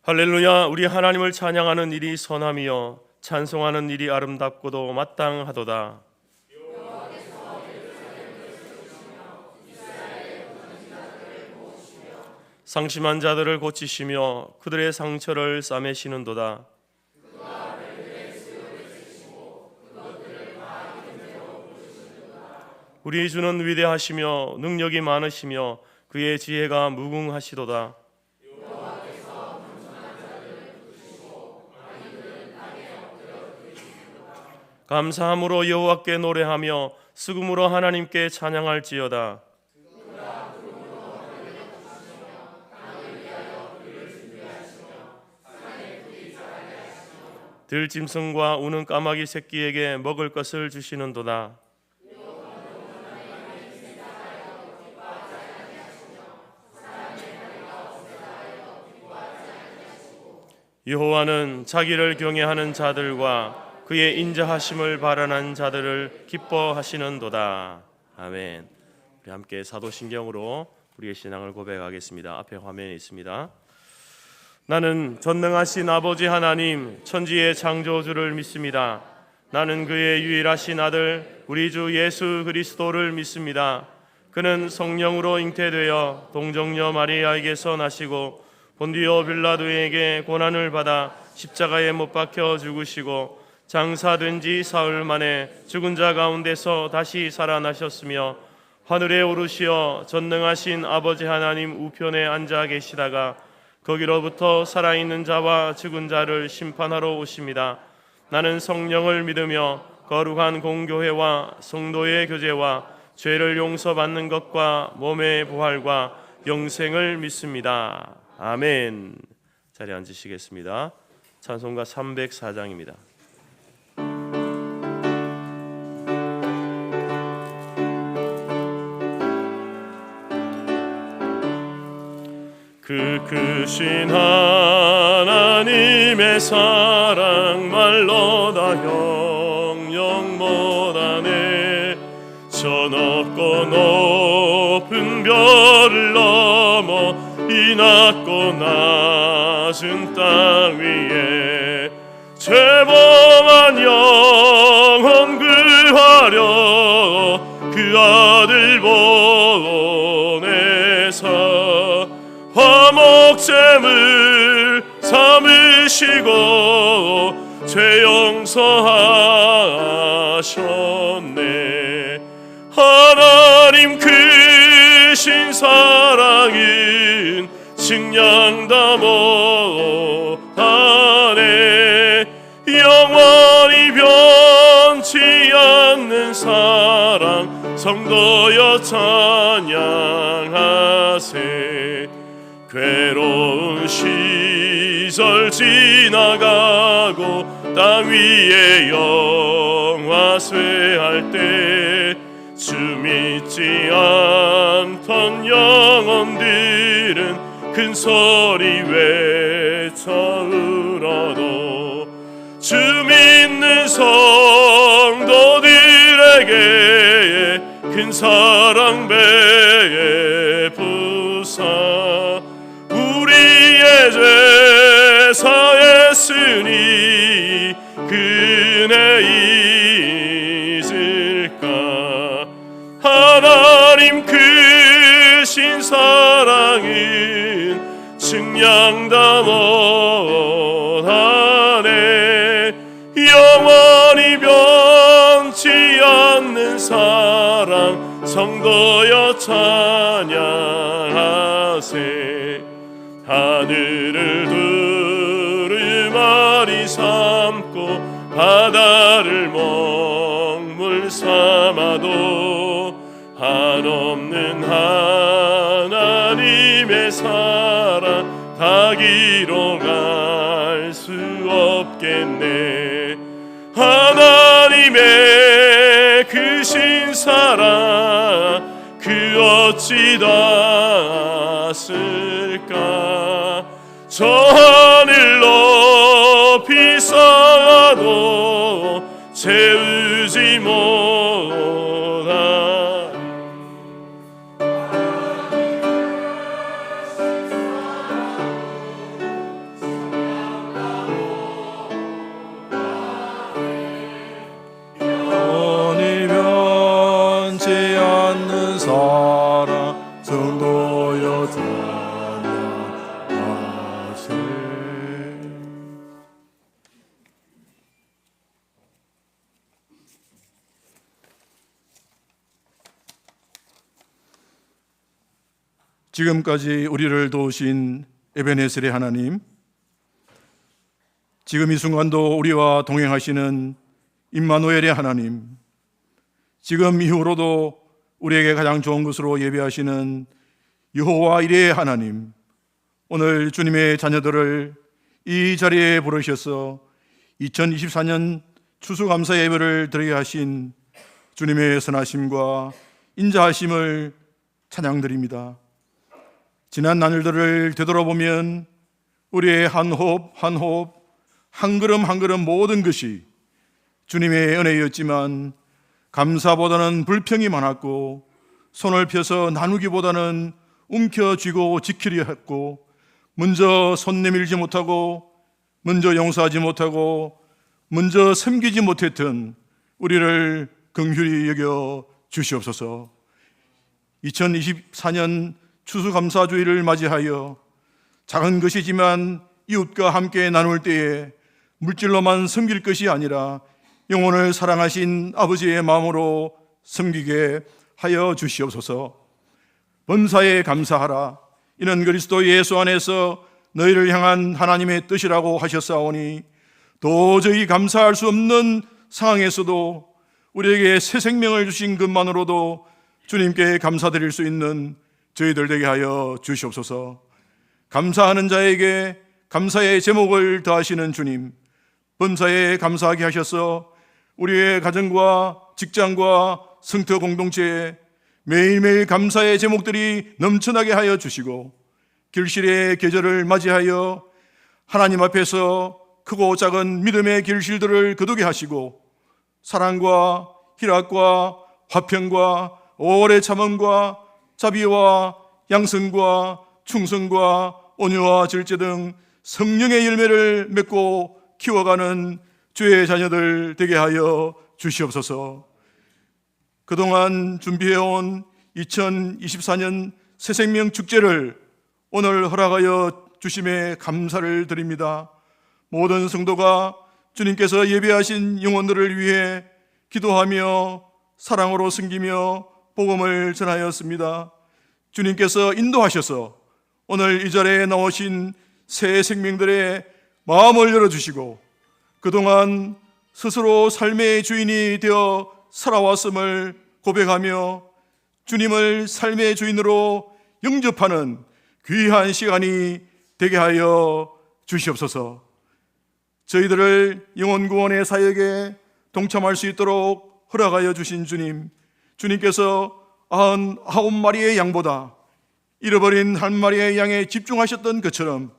할렐루야. 우리 하나님을 찬양하는 일이 선함이요 찬송하는 일이 아름답고도 마땅하도다. 상심한 자들을 고치시며 그들의 상처를 싸매시는도다. 우리 주는 위대하시며 능력이 많으시며 그의 지혜가 무궁하시도다. 감사함으로 여호와께 노래하며 수금으로 하나님께 찬양할지어다. 들짐승과 우는 까마귀 새끼에게 먹을 것을 주시는도다. 여호와는 자기를 경외하는 자들과 그의 인자하심을 바라는 자들을 기뻐하시는도다. 아멘. 우리 함께 사도신경으로 우리의 신앙을 고백하겠습니다. 앞에 화면에 있습니다. 나는 전능하신 아버지 하나님 천지의 창조주를 믿습니다. 나는 그의 유일하신 아들 우리 주 예수 그리스도를 믿습니다. 그는 성령으로 잉태되어 동정녀 마리아에게서 나시고 본디오 빌라도에게 고난을 받아 십자가에 못 박혀 죽으시고 장사된 지 사흘 만에 죽은 자 가운데서 다시 살아나셨으며 하늘에 오르시어 전능하신 아버지 하나님 우편에 앉아 계시다가 거기로부터 살아있는 자와 죽은 자를 심판하러 오십니다. 나는 성령을 믿으며 거룩한 공교회와 성도의 교제와 죄를 용서받는 것과 몸의 부활과 영생을 믿습니다. 아멘. 자리에 앉으시겠습니다. 찬송가 304장입니다. 그 크신 하나님의 사랑 말로 다 영영 못하네. 저 높고 높은 별을 넘어 이 낮고 낮은 땅 위에 죄범한 영혼 구하려 그 아들 보내사 화목제물 삼으시고 죄 용서하셨네. 하나님 크신 사랑은 측량다 못하네. 영원히 변치 않는 사랑 성도여 찬양하세. 괴로운 시절 지나가고 땅 위에 영화 쇠할 때 주 믿지 않던 영혼들은 큰 소리 외쳐 울어도 주 믿는 성도들에게 큰 사랑 베푸사 우리의 죄 사했으니 그네 잊을까. 하나님 크신 사랑은 측량다 못하네. 영원히 변치 않는 사랑 성도여 찬양하세. 하늘을 두루마리 삼고 바다를 먹물 삼아도 한없는 하나님의 사랑 다 기록할 수 없겠네. 하나님의 크신 사랑 그 어찌 닿았을까. 저 하늘 높이 쌓아도 채우지 못하. 지금까지 우리를 도우신 에베네셀의 하나님, 지금 이 순간도 우리와 동행하시는 임마누엘의 하나님, 지금 이후로도 우리에게 가장 좋은 것으로 예배하시는 여호와 이레의 하나님, 오늘 주님의 자녀들을 이 자리에 부르셔서 2024년 추수감사 예배를 드리게 하신 주님의 선하심과 인자하심을 찬양드립니다. 지난 나날들을 되돌아보면 우리의 한 호흡 한 호흡, 한 걸음 한 걸음 모든 것이 주님의 은혜였지만 감사보다는 불평이 많았고, 손을 펴서 나누기보다는 움켜쥐고 지키려 했고, 먼저 손 내밀지 못하고, 먼저 용서하지 못하고, 먼저 섬기지 못했던 우리를 긍휼히 여겨 주시옵소서. 2024년 추수감사주의를 맞이하여 작은 것이지만 이웃과 함께 나눌 때에 물질로만 섬길 것이 아니라 영혼을 사랑하신 아버지의 마음으로 섬기게 하여 주시옵소서. 범사에 감사하라. 이는 그리스도 예수 안에서 너희를 향한 하나님의 뜻이라고 하셨사오니, 도저히 감사할 수 없는 상황에서도 우리에게 새 생명을 주신 것만으로도 주님께 감사드릴 수 있는 저희들 되게 하여 주시옵소서. 감사하는 자에게 감사의 제목을 더하시는 주님, 범사에 감사하게 하셔서 우리의 가정과 직장과 성터 공동체에 매일매일 감사의 제목들이 넘쳐나게 하여 주시고, 결실의 계절을 맞이하여 하나님 앞에서 크고 작은 믿음의 결실들을 거두게 하시고, 사랑과 희락과 화평과 오래 참음과 자비와 양성과 충성과 온유와 절제 등 성령의 열매를 맺고 키워가는 주의 자녀들 되게 하여 주시옵소서. 그동안 준비해온 2024년 새생명 축제를 오늘 허락하여 주심에 감사를 드립니다. 모든 성도가 주님께서 예배하신 영혼들을 위해 기도하며 사랑으로 섬기며 복음을 전하였습니다. 주님께서 인도하셔서 오늘 이 자리에 나오신 새 생명들의 마음을 열어주시고, 그동안 스스로 삶의 주인이 되어 살아왔음을 고백하며 주님을 삶의 주인으로 영접하는 귀한 시간이 되게 하여 주시옵소서. 저희들을 영혼 구원의 사역에 동참할 수 있도록 허락하여 주신 주님, 주님께서 99마리의 양보다 잃어버린 한 마리의 양에 집중하셨던 것처럼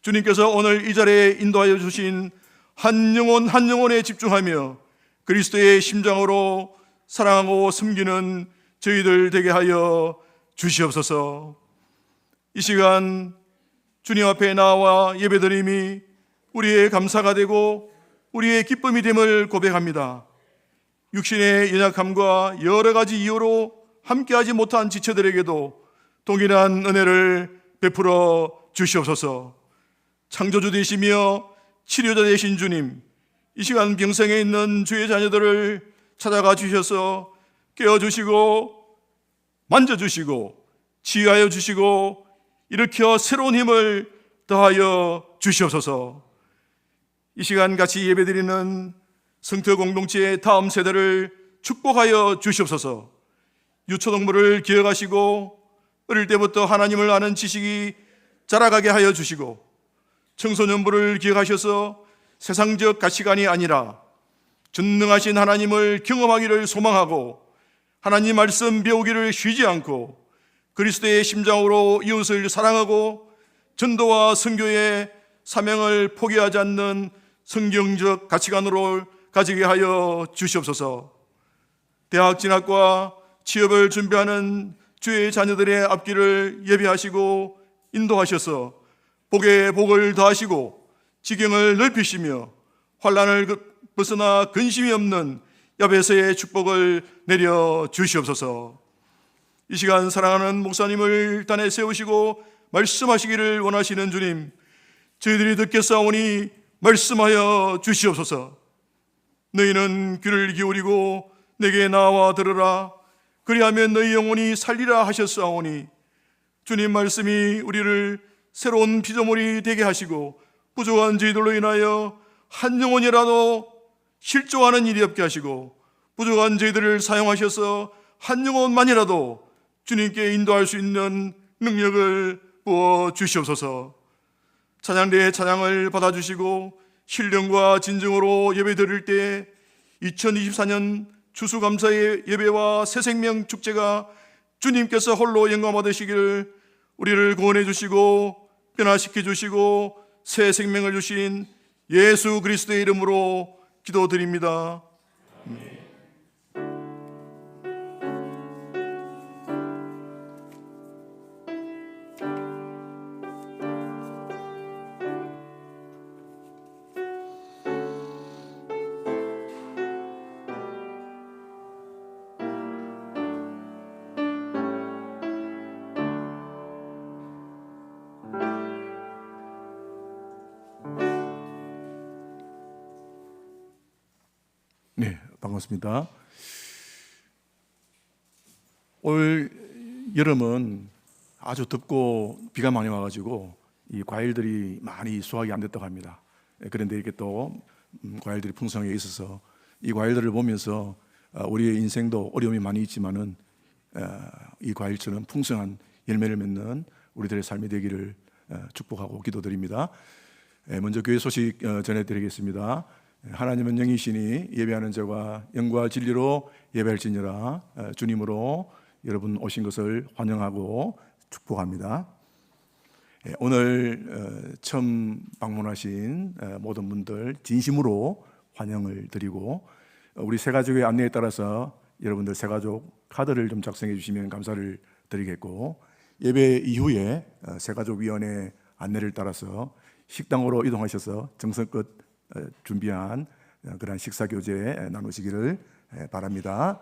주님께서 오늘 이 자리에 인도하여 주신 한 영혼 한 영혼에 집중하며 그리스도의 심장으로 사랑하고 섬기는 저희들 되게 하여 주시옵소서. 이 시간 주님 앞에 나와 예배드림이 우리의 감사가 되고 우리의 기쁨이 됨을 고백합니다. 육신의 연약함과 여러 가지 이유로 함께하지 못한 지체들에게도 동일한 은혜를 베풀어 주시옵소서. 창조주 되시며 치료자 되신 주님, 이 시간 병성에 있는 주의 자녀들을 찾아가 주셔서 깨워주시고 만져주시고 치유하여 주시고 일으켜 새로운 힘을 더하여 주시옵소서. 이 시간 같이 예배드리는 성터 공동체의 다음 세대를 축복하여 주시옵소서. 유초동물을 기억하시고 어릴 때부터 하나님을 아는 지식이 자라가게 하여 주시고, 청소년부를 기억하셔서 세상적 가치관이 아니라 전능하신 하나님을 경험하기를 소망하고 하나님 말씀 배우기를 쉬지 않고 그리스도의 심장으로 이웃을 사랑하고 전도와 선교의 사명을 포기하지 않는 성경적 가치관으로 가지게 하여 주시옵소서. 대학 진학과 취업을 준비하는 주의 자녀들의 앞길을 예비하시고 인도하셔서 복에 복을 더하시고 지경을 넓히시며 환난을 벗어나 근심이 없는 야베스의 축복을 내려 주시옵소서. 이 시간 사랑하는 목사님을 단에 세우시고 말씀하시기를 원하시는 주님, 저희들이 듣겠사오니 말씀하여 주시옵소서. 너희는 귀를 기울이고 내게 나와 들으라. 그리하면 너희 영혼이 살리라 하셨사오니 주님 말씀이 우리를 새로운 피조물이 되게 하시고 부족한 저희들로 인하여 한 영혼이라도 실족하는 일이 없게 하시고 부족한 저희들을 사용하셔서 한 영혼만이라도 주님께 인도할 수 있는 능력을 부어 주시옵소서. 찬양대의 찬양을 받아주시고 신령과 진정으로 예배 드릴 때 2024년 추수감사의 예배와 새생명 축제가 주님께서 홀로 영광 받으시기를 우리를 구원해 주시고 변화시켜 주시고 새 생명을 주신 예수 그리스도의 이름으로 기도드립니다. 네, 반갑습니다. 올 여름은 아주 덥고 비가 많이 와가지고 이 과일들이 많이 수확이 안 됐다고 합니다. 그런데 이렇게 또 과일들이 풍성하게 있어서 이 과일들을 보면서 우리의 인생도 어려움이 많이 있지만은 이 과일처럼 풍성한 열매를 맺는 우리들의 삶이 되기를 축복하고 기도드립니다. 먼저 교회 소식 전해드리겠습니다. 하나님은 영이시니 예배하는 자가 영과 진리로 예배할지니라. 주님으로 여러분 오신 것을 환영하고 축복합니다. 오늘 처음 방문하신 모든 분들 진심으로 환영을 드리고 우리 새가족의 안내에 따라서 여러분들 새가족 카드를 좀 작성해 주시면 감사를 드리겠고, 예배 이후에 새가족위원회 안내를 따라서 식당으로 이동하셔서 정성껏 준비한 그런 식사 교제 나누시기를 바랍니다.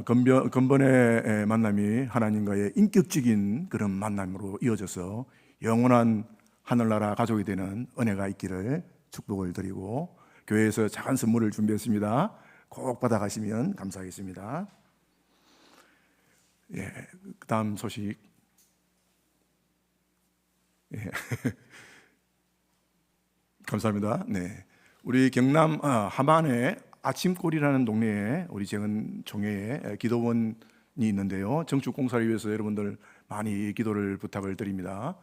근본의 만남이 하나님과의 인격적인 그런 만남으로 이어져서 영원한 하늘나라 가족이 되는 은혜가 있기를 축복을 드리고, 교회에서 작은 선물을 준비했습니다. 꼭 받아가시면 감사하겠습니다. 그 다음 소식. 감사합니다. 네, 우리 경남 함안의 아침골이라는 동네에 우리 재은 총회에 기도원이 있는데요. 정축 공사를 위해서 여러분들 많이 기도를 부탁을 드립니다.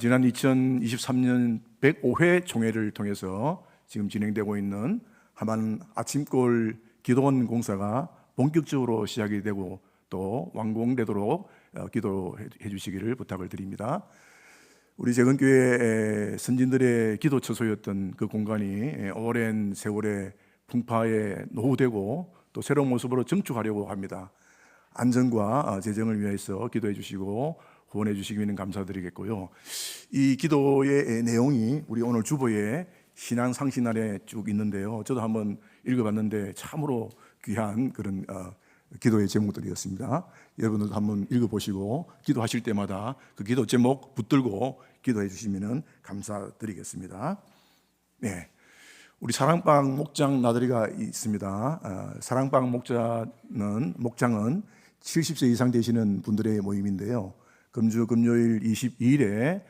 지난 2023년 105회 총회를 통해서 지금 진행되고 있는 함안 아침골 기도원 공사가 본격적으로 시작이 되고 또 완공되도록 기도해 주시기를 부탁을 드립니다. 우리 재건교회 선진들의 기도 처소였던 그 공간이 오랜 세월의 풍파에 노후되고 또 새로운 모습으로 정축하려고 합니다. 안전과 재정을 위해서 기도해 주시고 후원해 주시기는 감사드리겠고요. 이 기도의 내용이 우리 오늘 주보에 신앙 상신날에 쭉 있는데요. 저도 한번 읽어봤는데 참으로 귀한 그런 기도의 제목들이었습니다. 여러분들도 한번 읽어보시고 기도하실 때마다 그 기도 제목 붙들고 기도해 주시면 감사드리겠습니다. 네, 우리 사랑방 목장 나들이가 있습니다. 사랑방 목장은 70세 이상 되시는 분들의 모임인데요. 금주 금요일 22일에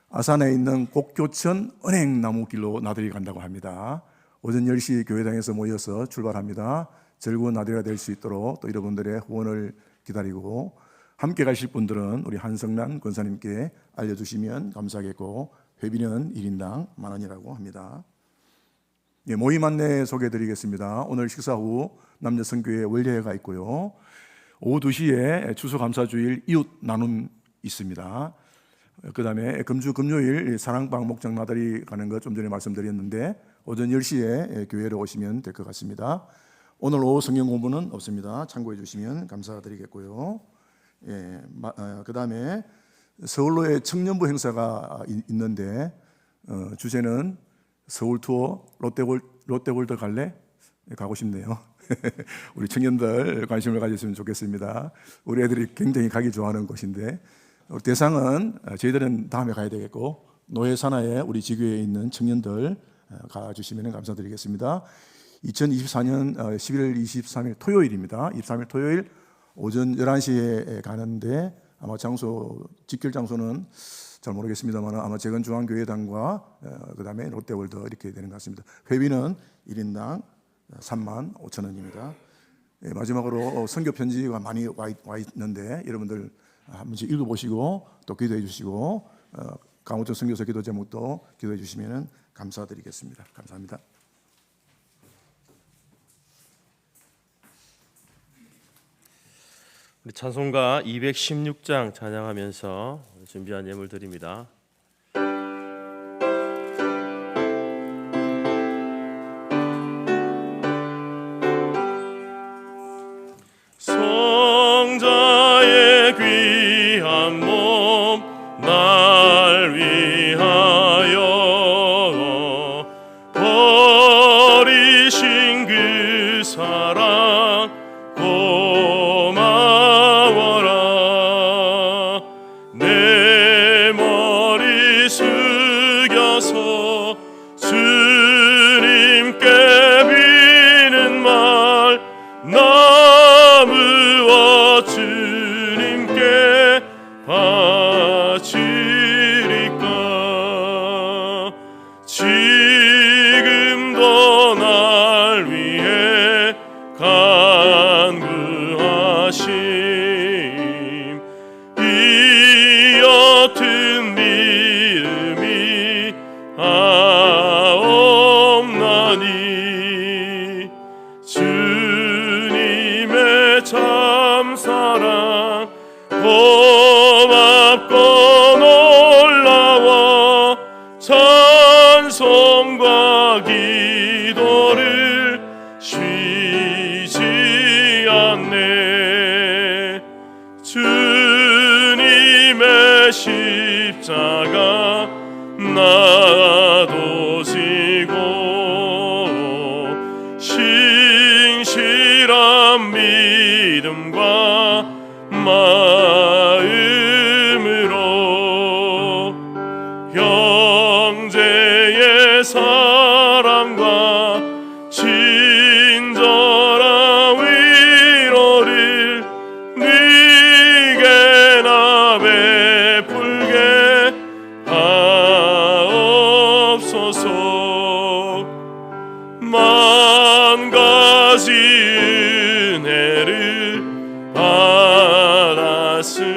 아산에 있는 곡교천 은행나무길로 나들이 간다고 합니다. 오전 10시 교회당에서 모여서 출발합니다. 즐거운 나들이가 될 수 있도록 또 여러분들의 후원을 기다리고, 함께 가실 분들은 우리 한성란 권사님께 알려주시면 감사하겠고, 회비는 1인당 10,000원이라고 합니다. 모임 안내 소개해드리겠습니다. 오늘 식사 후 남녀성교회 원례회가 있고요. 오후 2시에 추수감사주일 이웃 나눔 있습니다. 그 다음에 금주 금요일 사랑방 목장 나들이 가는 것 좀 전에 말씀드렸는데 오전 10시에 교회로 오시면 될 것 같습니다. 오늘 오후 성경 공부는 없습니다. 참고해 주시면 감사드리겠고요. 그 다음에 서울로의 청년부 행사가 있는데 주제는 서울 투어 롯데월드 갈래? 가고 싶네요. 우리 청년들 관심을 가졌으면 좋겠습니다. 우리 애들이 굉장히 가기 좋아하는 곳인데 대상은 저희들은 다음에 가야 되겠고 노회 산하에 우리 지교에 있는 청년들 가주시면 감사드리겠습니다. 2024년 11월 23일 토요일입니다. 23일 토요일 오전 11시에 가는데 아마 장소 직결 장소는 잘 모르겠습니다만 아마 재건중앙교회당과 그다음에 롯데월드 이렇게 되는 것 같습니다. 회비는 1인당 35,000원입니다. 예, 마지막으로 선교 편지가 많이 와 있는데 여러분들 한 번씩 읽어보시고 또 기도해 주시고 강호철 선교사 기도 제목도 기도해 주시면 감사드리겠습니다. 감사합니다. 우리 찬송가 216장 찬양하면서 준비한 예물 드립니다. 성자의 귀한 몸 날 위하여 버리신 그 사랑 고마워라. 내 머리 숙여서 주님께 비는 말 나무와 주님께 바치리까. 지금도 날 위해 간구하심 이 옅은 믿음이 없나니. 주님의 참사랑 고맙고 놀라워 찬송과 기도를 쉬지 않네. 주님의 십자가 나도 지고 신실한 믿음과 마음으로 형제의 사랑과 친절한 위로를 네게나 베풀게 하옵소서. 만 가지 은혜를 받았으니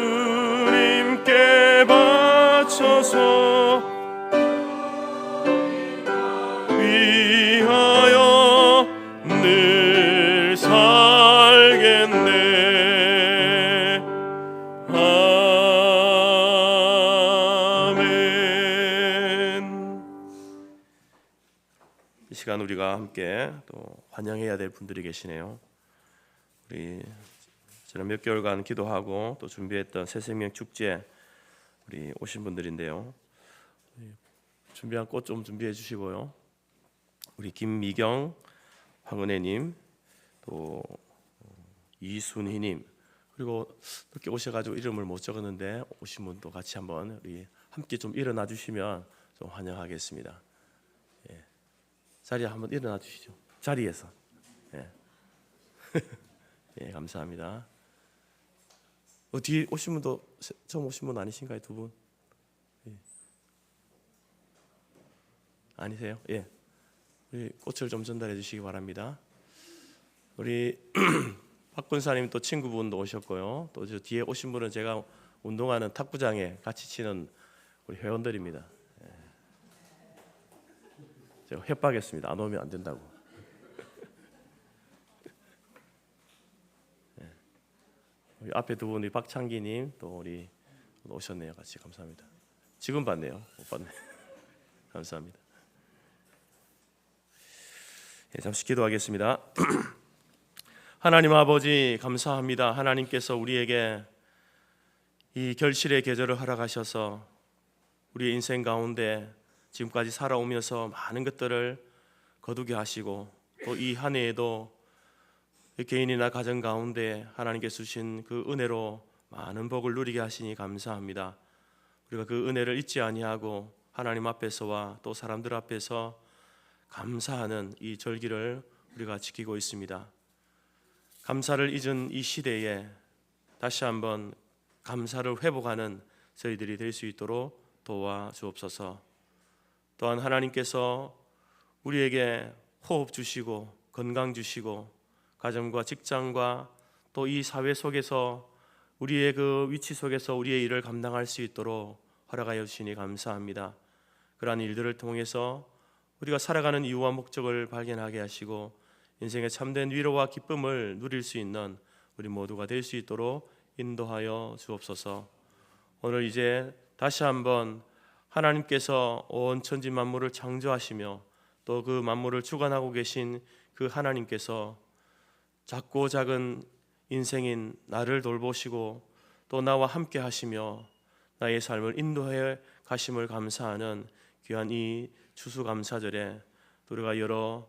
주님께 바쳐서 위하여 늘 살겠네. 아멘. 이 시간 우리가 함께 또 환영해야 될 분들이 계시네요. 우리 지난 몇 개월간 기도하고 또 준비했던 새생명 축제 우리 오신 분들인데요. 준비한 꽃 좀 준비해 주시고요. 우리 김미경, 황은혜님, 또 이순희님, 그리고 늦게 오셔가지고 이름을 못 적었는데 오신 분도 같이 한번 우리 함께 좀 일어나 주시면 좀 환영하겠습니다. 예. 자리에 한번 일어나 주시죠. 자리에서. 예. 예, 감사합니다. 뒤에 오신 분도 처음 오신 분 아니신가요, 두 분? 예. 아니세요? 예. 우리 꽃을 좀 전달해 주시기 바랍니다. 우리 박군사님 또 친구분도 오셨고요. 또 저 뒤에 오신 분은 제가 운동하는 탁구장에 같이 치는 우리 회원들입니다. 예. 제가 협박했습니다. 안 오면 안 된다고. 예. 우리 앞에 두 분이 박창기님 또 우리 오셨네요. 같이 감사합니다. 지금 봤네요. 못 봤네. 감사합니다. 예, 잠시 기도하겠습니다. 하나님 아버지 감사합니다. 하나님께서 우리에게 이 결실의 계절을 허락하셔서 우리의 인생 가운데 지금까지 살아오면서 많은 것들을 거두게 하시고 또 이 한 해에도 개인이나 가정 가운데 하나님께서 주신 그 은혜로 많은 복을 누리게 하시니 감사합니다. 우리가 그 은혜를 잊지 아니하고 하나님 앞에서와 또 사람들 앞에서 감사하는 이 절기를 우리가 지키고 있습니다. 감사를 잊은 이 시대에 다시 한번 감사를 회복하는 저희들이 될 수 있도록 도와주옵소서. 또한 하나님께서 우리에게 호흡 주시고 건강 주시고 가정과 직장과 또 이 사회 속에서 우리의 그 위치 속에서 우리의 일을 감당할 수 있도록 허락하여 주시니 감사합니다. 그러한 일들을 통해서 우리가 살아가는 이유와 목적을 발견하게 하시고 인생의 참된 위로와 기쁨을 누릴 수 있는 우리 모두가 될 수 있도록 인도하여 주옵소서. 오늘 이제 다시 한번 하나님께서 온 천지 만물을 창조하시며 또 그 만물을 주관하고 계신 그 하나님께서 작고 작은 인생인 나를 돌보시고 또 나와 함께 하시며 나의 삶을 인도해 가심을 감사하는 귀한 이 추수감사절에 우리가 여러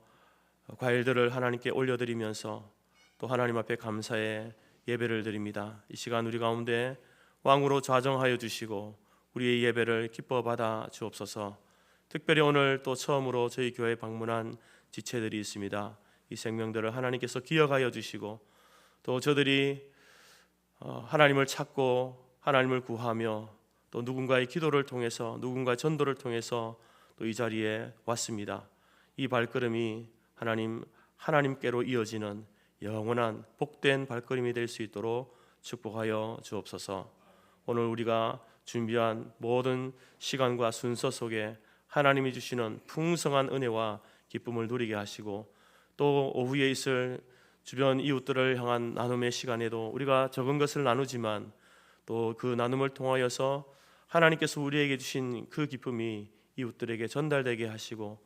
과일들을 하나님께 올려드리면서 또 하나님 앞에 감사의 예배를 드립니다. 이 시간 우리 가운데 왕으로 좌정하여 주시고 우리의 예배를 기뻐 받아 주옵소서. 특별히 오늘 또 처음으로 저희 교회에 방문한 지체들이 있습니다. 이 생명들을 하나님께서 기억하여 주시고 또 저들이 하나님을 찾고 하나님을 구하며 또 누군가의 기도를 통해서 누군가의 전도를 통해서 또 이 자리에 왔습니다. 이 발걸음이 하나님께로 이어지는 영원한 복된 발걸음이 될 수 있도록 축복하여 주옵소서. 오늘 우리가 준비한 모든 시간과 순서 속에 하나님이 주시는 풍성한 은혜와 기쁨을 누리게 하시고 또 오후에 있을 주변 이웃들을 향한 나눔의 시간에도 우리가 적은 것을 나누지만 또 그 나눔을 통하여서 하나님께서 우리에게 주신 그 기쁨이 이웃들에게 전달되게 하시고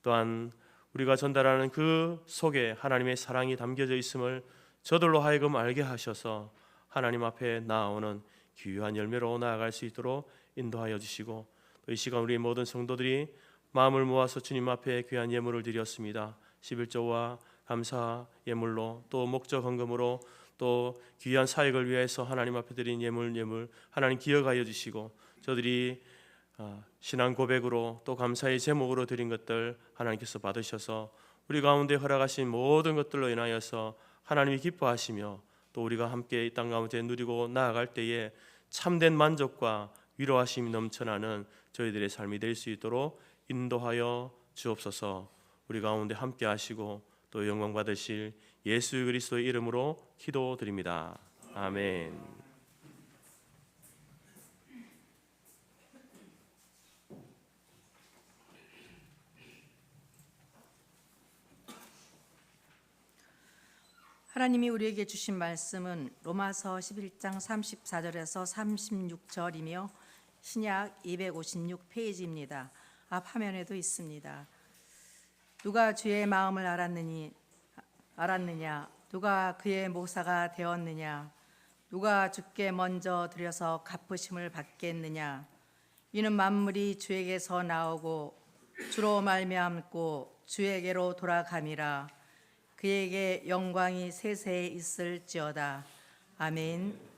또한 우리가 전달하는 그 속에 하나님의 사랑이 담겨져 있음을 저들로 하여금 알게 하셔서 하나님 앞에 나아오는 귀한 열매로 나아갈 수 있도록 인도하여 주시고 또 이 시간 우리 모든 성도들이 마음을 모아서 주님 앞에 귀한 예물을 드렸습니다. 11조와 감사 예물로 또 목적 헌금으로 또 귀한 사역을 위해서 하나님 앞에 드린 예물 하나님 기억하여 주시고 저들이 신앙 고백으로 또 감사의 제목으로 드린 것들 하나님께서 받으셔서 우리 가운데 허락하신 모든 것들로 인하여서 하나님이 기뻐하시며 또 우리가 함께 이 땅 가운데 누리고 나아갈 때에 참된 만족과 위로하심이 넘쳐나는 저희들의 삶이 될 수 있도록 인도하여 주옵소서. 우리 가운데 함께 하시고 또 영광 받으실 예수 그리스도의 이름으로 기도드립니다. 아멘. 하나님이 우리에게 주신 말씀은 로마서 11장 34절에서 36절이며 신약 256페이지입니다. 앞 화면에도 있습니다. 누가 주의 마음을 알았느냐? 누가 그의 모사가 되었느냐? 누가 주께 먼저 드려서 갚으심을 받겠느냐? 이는 만물이 주에게서 나오고 주로 말미암고 주에게로 돌아감이라. 그에게 영광이 세세에 있을지어다. 아멘.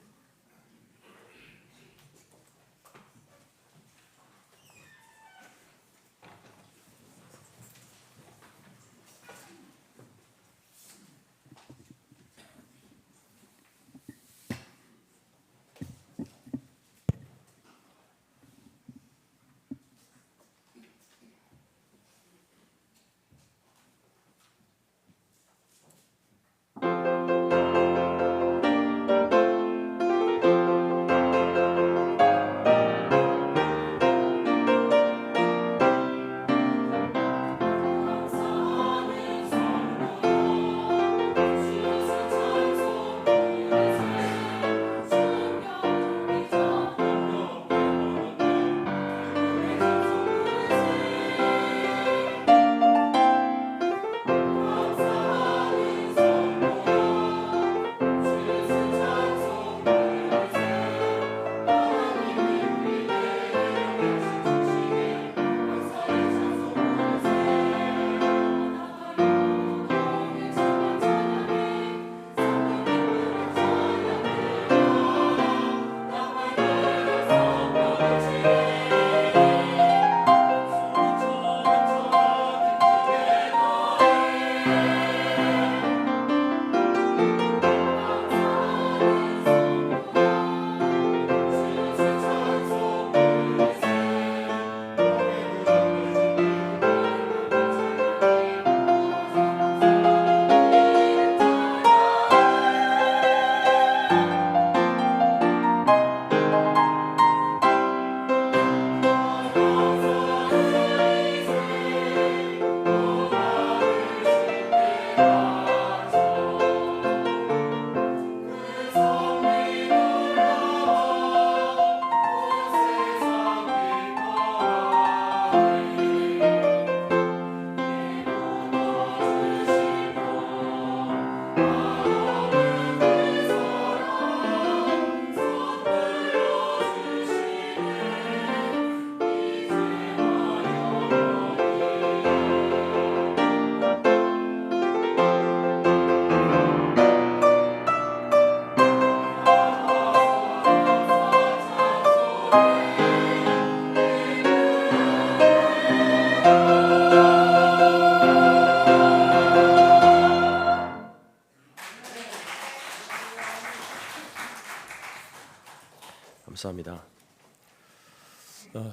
감사합니다.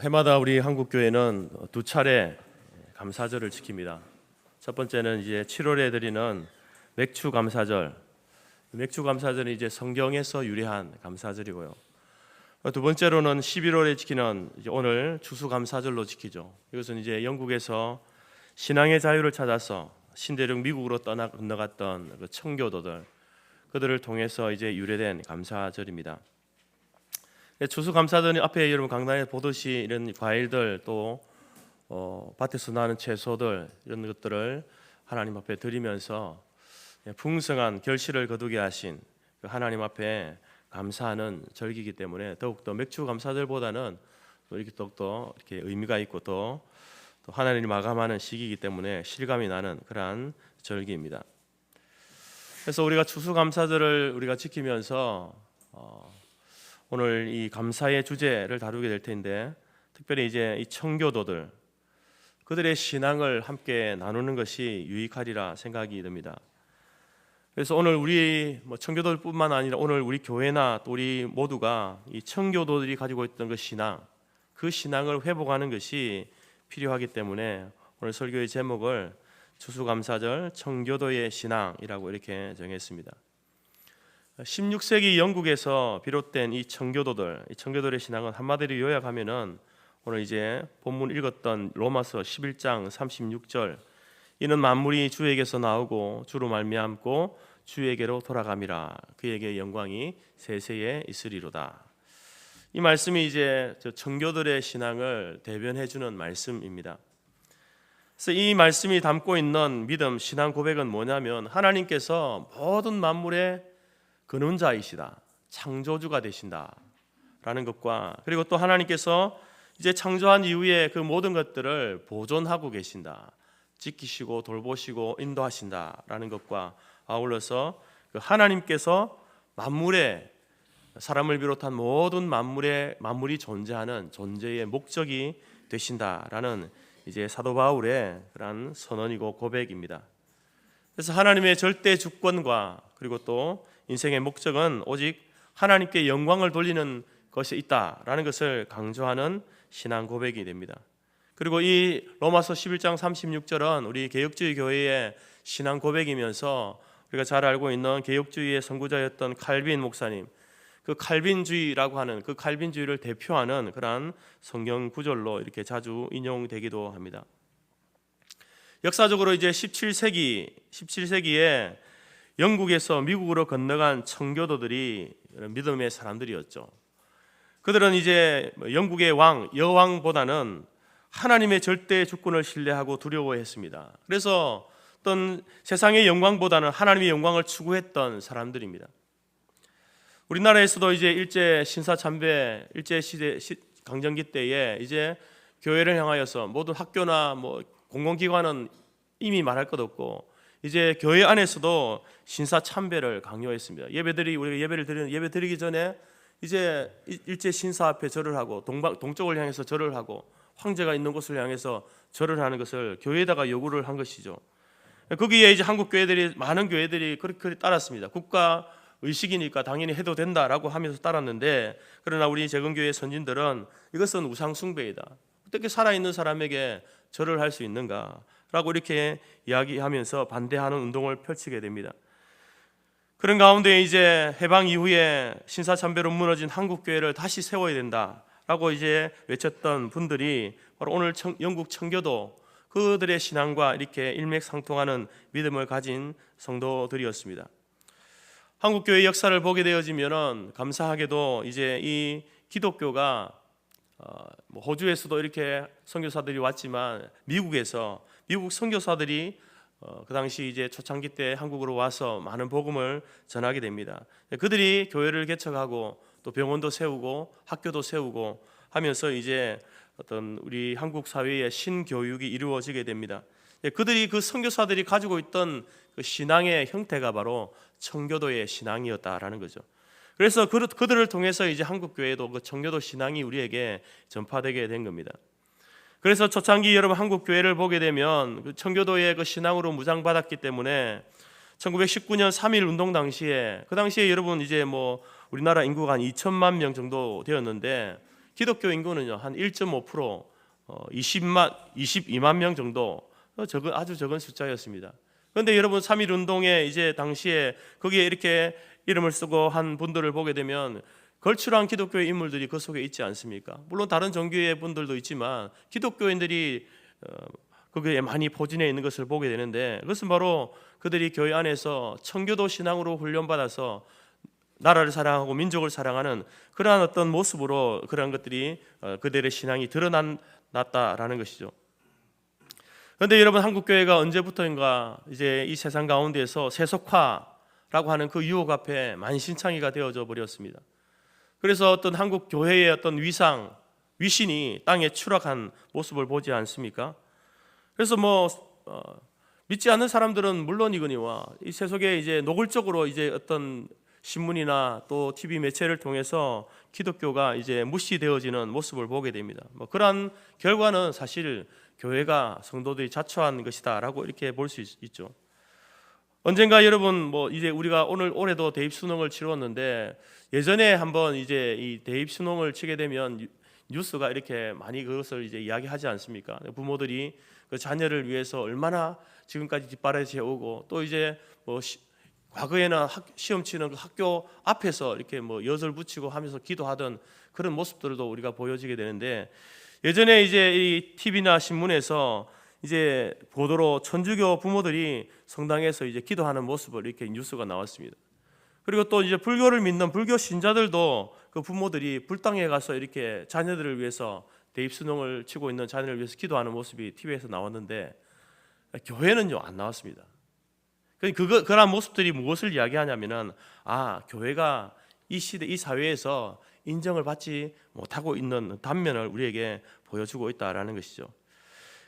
해마다 우리 한국교회는 두 차례 감사절을 지킵니다. 첫 번째는 이제 7월에 드리는 맥주 감사절. 맥주 감사절은 이제 성경에서 유래한 감사절이고요. 두 번째로는 11월에 지키는 이제 오늘 추수감사절로 지키죠. 이것은 이제 영국에서 신앙의 자유를 찾아서 신대륙 미국으로 건너갔던 그 청교도들, 그들을 통해서 이제 유래된 감사절입니다. 추수감사절은 앞에 여러분 강단에 보듯이 이런 과일들 또 밭에서 나는 채소들 이런 것들을 하나님 앞에 드리면서 풍성한 결실을 거두게 하신 그 하나님 앞에 감사하는 절기이기 때문에 더욱더 맥주 감사절보다는 또 이렇게 더욱더 이렇게 의미가 있고 또 하나님을 마감하는 시기이기 때문에 실감이 나는 그러한 절기입니다. 그래서 우리가 추수감사절을 우리가 지키면서 오늘 이 감사의 주제를 다루게 될 텐데, 특별히 이제 이 청교도들 그들의 신앙을 함께 나누는 것이 유익하리라 생각이 듭니다. 그래서 오늘 우리 청교도들뿐만 아니라 오늘 우리 교회나 또 우리 모두가 이 청교도들이 가지고 있던 그 신앙을 회복하는 것이 필요하기 때문에 오늘 설교의 제목을 추수감사절 청교도의 신앙이라고 이렇게 정했습니다. 16세기 영국에서 비롯된 이 청교도들의 신앙은 한마디로 요약하면은 오늘 이제 본문 읽었던 로마서 11장 36절, 이는 만물이 주에게서 나오고 주로 말미암고 주에게로 돌아감이라, 그에게 영광이 세세에 있으리로다. 이 말씀이 이제 청교도들의 신앙을 대변해 주는 말씀입니다. 그래서 이 말씀이 담고 있는 믿음, 신앙 고백은 뭐냐면 하나님께서 모든 만물의 근원자이시다, 창조주가 되신다라는 것과, 그리고 또 하나님께서 이제 창조한 이후에 그 모든 것들을 보존하고 계신다, 지키시고 돌보시고 인도하신다라는 것과 아울러서 그 하나님께서 만물의 사람을 비롯한 모든 만물이 존재하는 존재의 목적이 되신다라는 이제 사도 바울의 그런 선언이고 고백입니다. 그래서 하나님의 절대 주권과 그리고 또 인생의 목적은 오직 하나님께 영광을 돌리는 것이 있다라는 것을 강조하는 신앙 고백이 됩니다. 그리고 이 로마서 11장 36절은 우리 개혁주의 교회의 신앙 고백이면서 우리가 잘 알고 있는 개혁주의의 선구자였던 칼빈 목사님, 그 칼빈주의라고 하는 그 칼빈주의를 대표하는 그러한 성경 구절로 이렇게 자주 인용되기도 합니다. 역사적으로 이제 17세기에 영국에서 미국으로 건너간 청교도들이 믿음의 사람들이었죠. 그들은 이제 영국의 여왕보다는 하나님의 절대 주권을 신뢰하고 두려워했습니다. 그래서 어떤 세상의 영광보다는 하나님의 영광을 추구했던 사람들입니다. 우리나라에서도 이제 일제 신사참배, 일제 시대 강점기 때에 이제 교회를 향하여서 모든 학교나 공공기관은 이미 말할 것 없고 이제 교회 안에서도 신사참배를 강요했습니다. 우리가 예배 드리기 전에 이제 일제 신사 앞에 절을 하고 동쪽을 향해서 절을 하고 황제가 있는 곳을 향해서 절을 하는 것을 교회에다가 요구를 한 것이죠. 거기에 이제 많은 교회들이 그렇게 따랐습니다. 국가 의식이니까 당연히 해도 된다라고 하면서 따랐는데, 그러나 우리 재건교회 선진들은 이것은 우상 숭배이다, 어떻게 살아있는 사람에게 절을 할 수 있는가라고 이렇게 이야기하면서 반대하는 운동을 펼치게 됩니다. 그런 가운데 이제 해방 이후에 신사참배로 무너진 한국교회를 다시 세워야 된다라고 이제 외쳤던 분들이 바로 오늘 영국 청교도, 그들의 신앙과 이렇게 일맥상통하는 믿음을 가진 성도들이었습니다. 한국교회 역사를 보게 되어지면은 감사하게도 이제 이 기독교가 호주에서도 이렇게 선교사들이 왔지만 미국 선교사들이 그 당시 이제 초창기 때 한국으로 와서 많은 복음을 전하게 됩니다. 그들이 교회를 개척하고 또 병원도 세우고 학교도 세우고 하면서 이제 어떤 우리 한국 사회의 신교육이 이루어지게 됩니다. 그들이 그 선교사들이 가지고 있던 그 신앙의 형태가 바로 청교도의 신앙이었다라는 거죠. 그래서 그들을 통해서 이제 한국 교회도 그 청교도 신앙이 우리에게 전파되게 된 겁니다. 그래서 초창기 여러분 한국 교회를 보게 되면 그 청교도의 그 신앙으로 무장받았기 때문에 1919년 3.1 운동 당시에 여러분 이제 우리나라 인구가 한 2천만 명 정도 되었는데 기독교 인구는요 한 1.5% 22만 명 정도 아주 적은 숫자였습니다. 그런데 여러분 3.1 운동에 이제 당시에 거기에 이렇게 이름을 쓰고 한 분들을 보게 되면 걸출한 기독교의 인물들이 그 속에 있지 않습니까? 물론 다른 종교의 분들도 있지만 기독교인들이 거기에 많이 포진해 있는 것을 보게 되는데 그것은 바로 그들이 교회 안에서 청교도 신앙으로 훈련받아서 나라를 사랑하고 민족을 사랑하는 그러한 어떤 모습으로 그러한 것들이 그들의 신앙이 드러났다라는 것이죠. 그런데 여러분 한국 교회가 언제부터인가 이제 이 세상 가운데에서 세속화라고 하는 그 유혹 앞에 만신창이가 되어져 버렸습니다. 그래서 어떤 한국 교회의 어떤 위상, 위신이 땅에 추락한 모습을 보지 않습니까? 그래서 믿지 않는 사람들은 물론이거니와 이 세속에 이제 노골적으로 이제 어떤 신문이나 또 TV 매체를 통해서 기독교가 이제 무시되어지는 모습을 보게 됩니다. 그러한 결과는 사실 교회가 성도들이 자초한 것이다라고 이렇게 볼 수 있죠. 언젠가 여러분 이제 우리가 올해도 대입 수능을 치렀는데 예전에 한번 이제 이 대입 수능을 치게 되면 뉴스가 이렇게 많이 그것을 이제 이야기하지 않습니까? 부모들이 그 자녀를 위해서 얼마나 지금까지 뒷바라지 오고 또 이제 과거에는 시험 치는 그 학교 앞에서 이렇게 엿을 붙이고 하면서 기도하던 그런 모습들도 우리가 보여지게 되는데 예전에 이제 이 TV나 신문에서 이제 보도로 천주교 부모들이 성당에서 이제 기도하는 모습을 이렇게 뉴스가 나왔습니다. 그리고 또 이제 불교를 믿는 불교 신자들도 그 부모들이 불당에 가서 이렇게 자녀들을 위해서 대입 수능을 치고 있는 자녀를 위해서 기도하는 모습이 TV에서 나왔는데 교회는요 안 나왔습니다. 그러한 모습들이 무엇을 이야기하냐면은 교회가 이 시대 이 사회에서 인정을 받지 못하고 있는 단면을 우리에게 보여주고 있다라는 것이죠.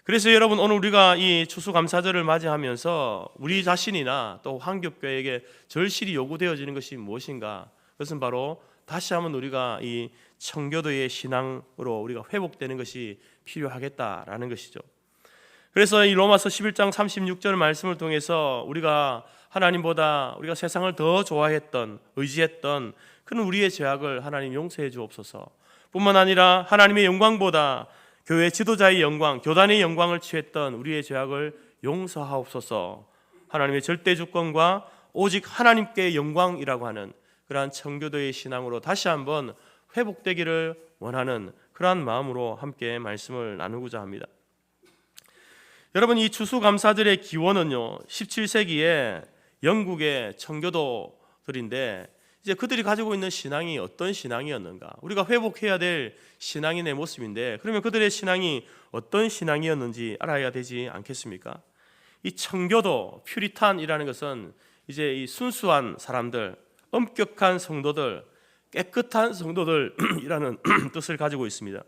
그래서 여러분 오늘 우리가 이 추수감사절을 맞이하면서 우리 자신이나 또 한국교회에게 절실히 요구되어지는 것이 무엇인가? 그것은 바로 다시 한번 우리가 이 청교도의 신앙으로 우리가 회복되는 것이 필요하겠다라는 것이죠. 그래서 이 로마서 11장 36절 말씀을 통해서 우리가 하나님보다 우리가 세상을 더 좋아했던 의지했던 그런 우리의 죄악을 하나님 용서해 주옵소서. 뿐만 아니라 하나님의 영광보다 교회 지도자의 영광, 교단의 영광을 취했던 우리의 죄악을 용서하옵소서. 하나님의 절대 주권과 오직 하나님께 영광이라고 하는 그러한 청교도의 신앙으로 다시 한번 회복되기를 원하는 그러한 마음으로 함께 말씀을 나누고자 합니다. 여러분 이 추수감사절의 기원은요 17세기에 영국의 청교도들인데 이제 그들이 가지고 있는 신앙이 어떤 신앙이었는가? 우리가 회복해야 될 신앙인의 모습인데 그러면 그들의 신앙이 어떤 신앙이었는지 알아야 되지 않겠습니까? 이 청교도, 퓨리탄이라는 것은 이제 이 순수한 사람들, 엄격한 성도들, 깨끗한 성도들이라는 뜻을 가지고 있습니다.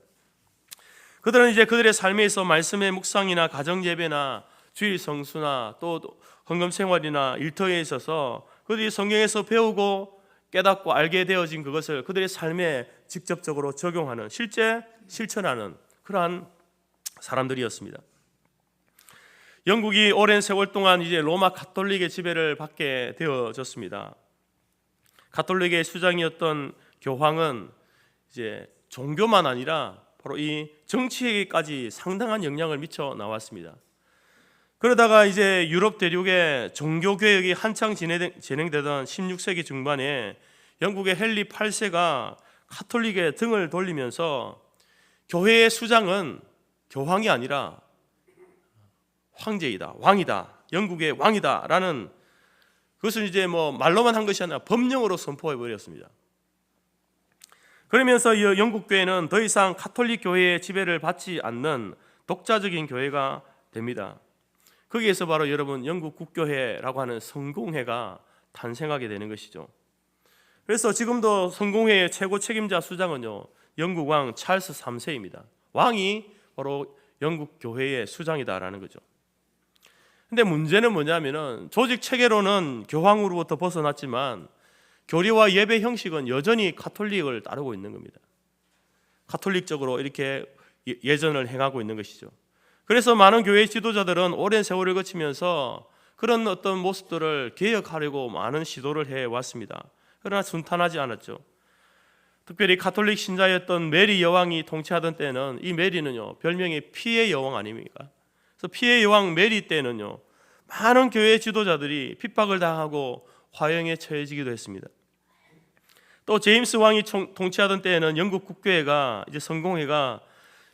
그들은 이제 그들의 삶에 있어 말씀의 묵상이나 가정 예배나 주일 성수나 또 헌금 생활이나 일터에 있어서 그들이 성경에서 배우고 깨닫고 알게 되어진 그것을 그들의 삶에 직접적으로 적용하는 실제 실천하는 그러한 사람들이었습니다. 영국이 오랜 세월 동안 이제 로마 가톨릭의 지배를 받게 되어졌습니다. 가톨릭의 수장이었던 교황은 이제 종교만 아니라 바로 이 정치에까지 상당한 영향을 미쳐 나왔습니다. 그러다가 이제 유럽 대륙에 종교 개혁이 한창 진행되던 16세기 중반에 영국의 헨리 8세가 가톨릭에 등을 돌리면서 교회의 수장은 교황이 아니라 황제이다, 왕이다, 영국의 왕이다라는 그것을 이제 말로만 한 것이 아니라 법령으로 선포해 버렸습니다. 그러면서 영국 교회는 더 이상 가톨릭 교회의 지배를 받지 않는 독자적인 교회가 됩니다. 거기에서 바로 여러분 영국 국교회라고 하는 성공회가 탄생하게 되는 것이죠. 그래서 지금도 성공회의 최고 책임자 수장은요 영국 왕 찰스 3세입니다. 왕이 바로 영국 교회의 수장이다라는 거죠. 근데 문제는 뭐냐면은 조직 체계로는 교황으로부터 벗어났지만 교리와 예배 형식은 여전히 가톨릭을 따르고 있는 겁니다. 가톨릭적으로 이렇게 예전을 행하고 있는 것이죠. 그래서 많은 교회 지도자들은 오랜 세월을 거치면서 그런 어떤 모습들을 개혁하려고 많은 시도를 해왔습니다. 그러나 순탄하지 않았죠. 특별히 가톨릭 신자였던 메리 여왕이 통치하던 때는 이 메리는요 별명이 피의 여왕 아닙니까? 그래서 피의 여왕 메리 때는요 많은 교회 지도자들이 핍박을 당하고 화형에 처해지기도 했습니다. 또 제임스 왕이 통치하던 때에는 영국 국교회가 이제 성공회가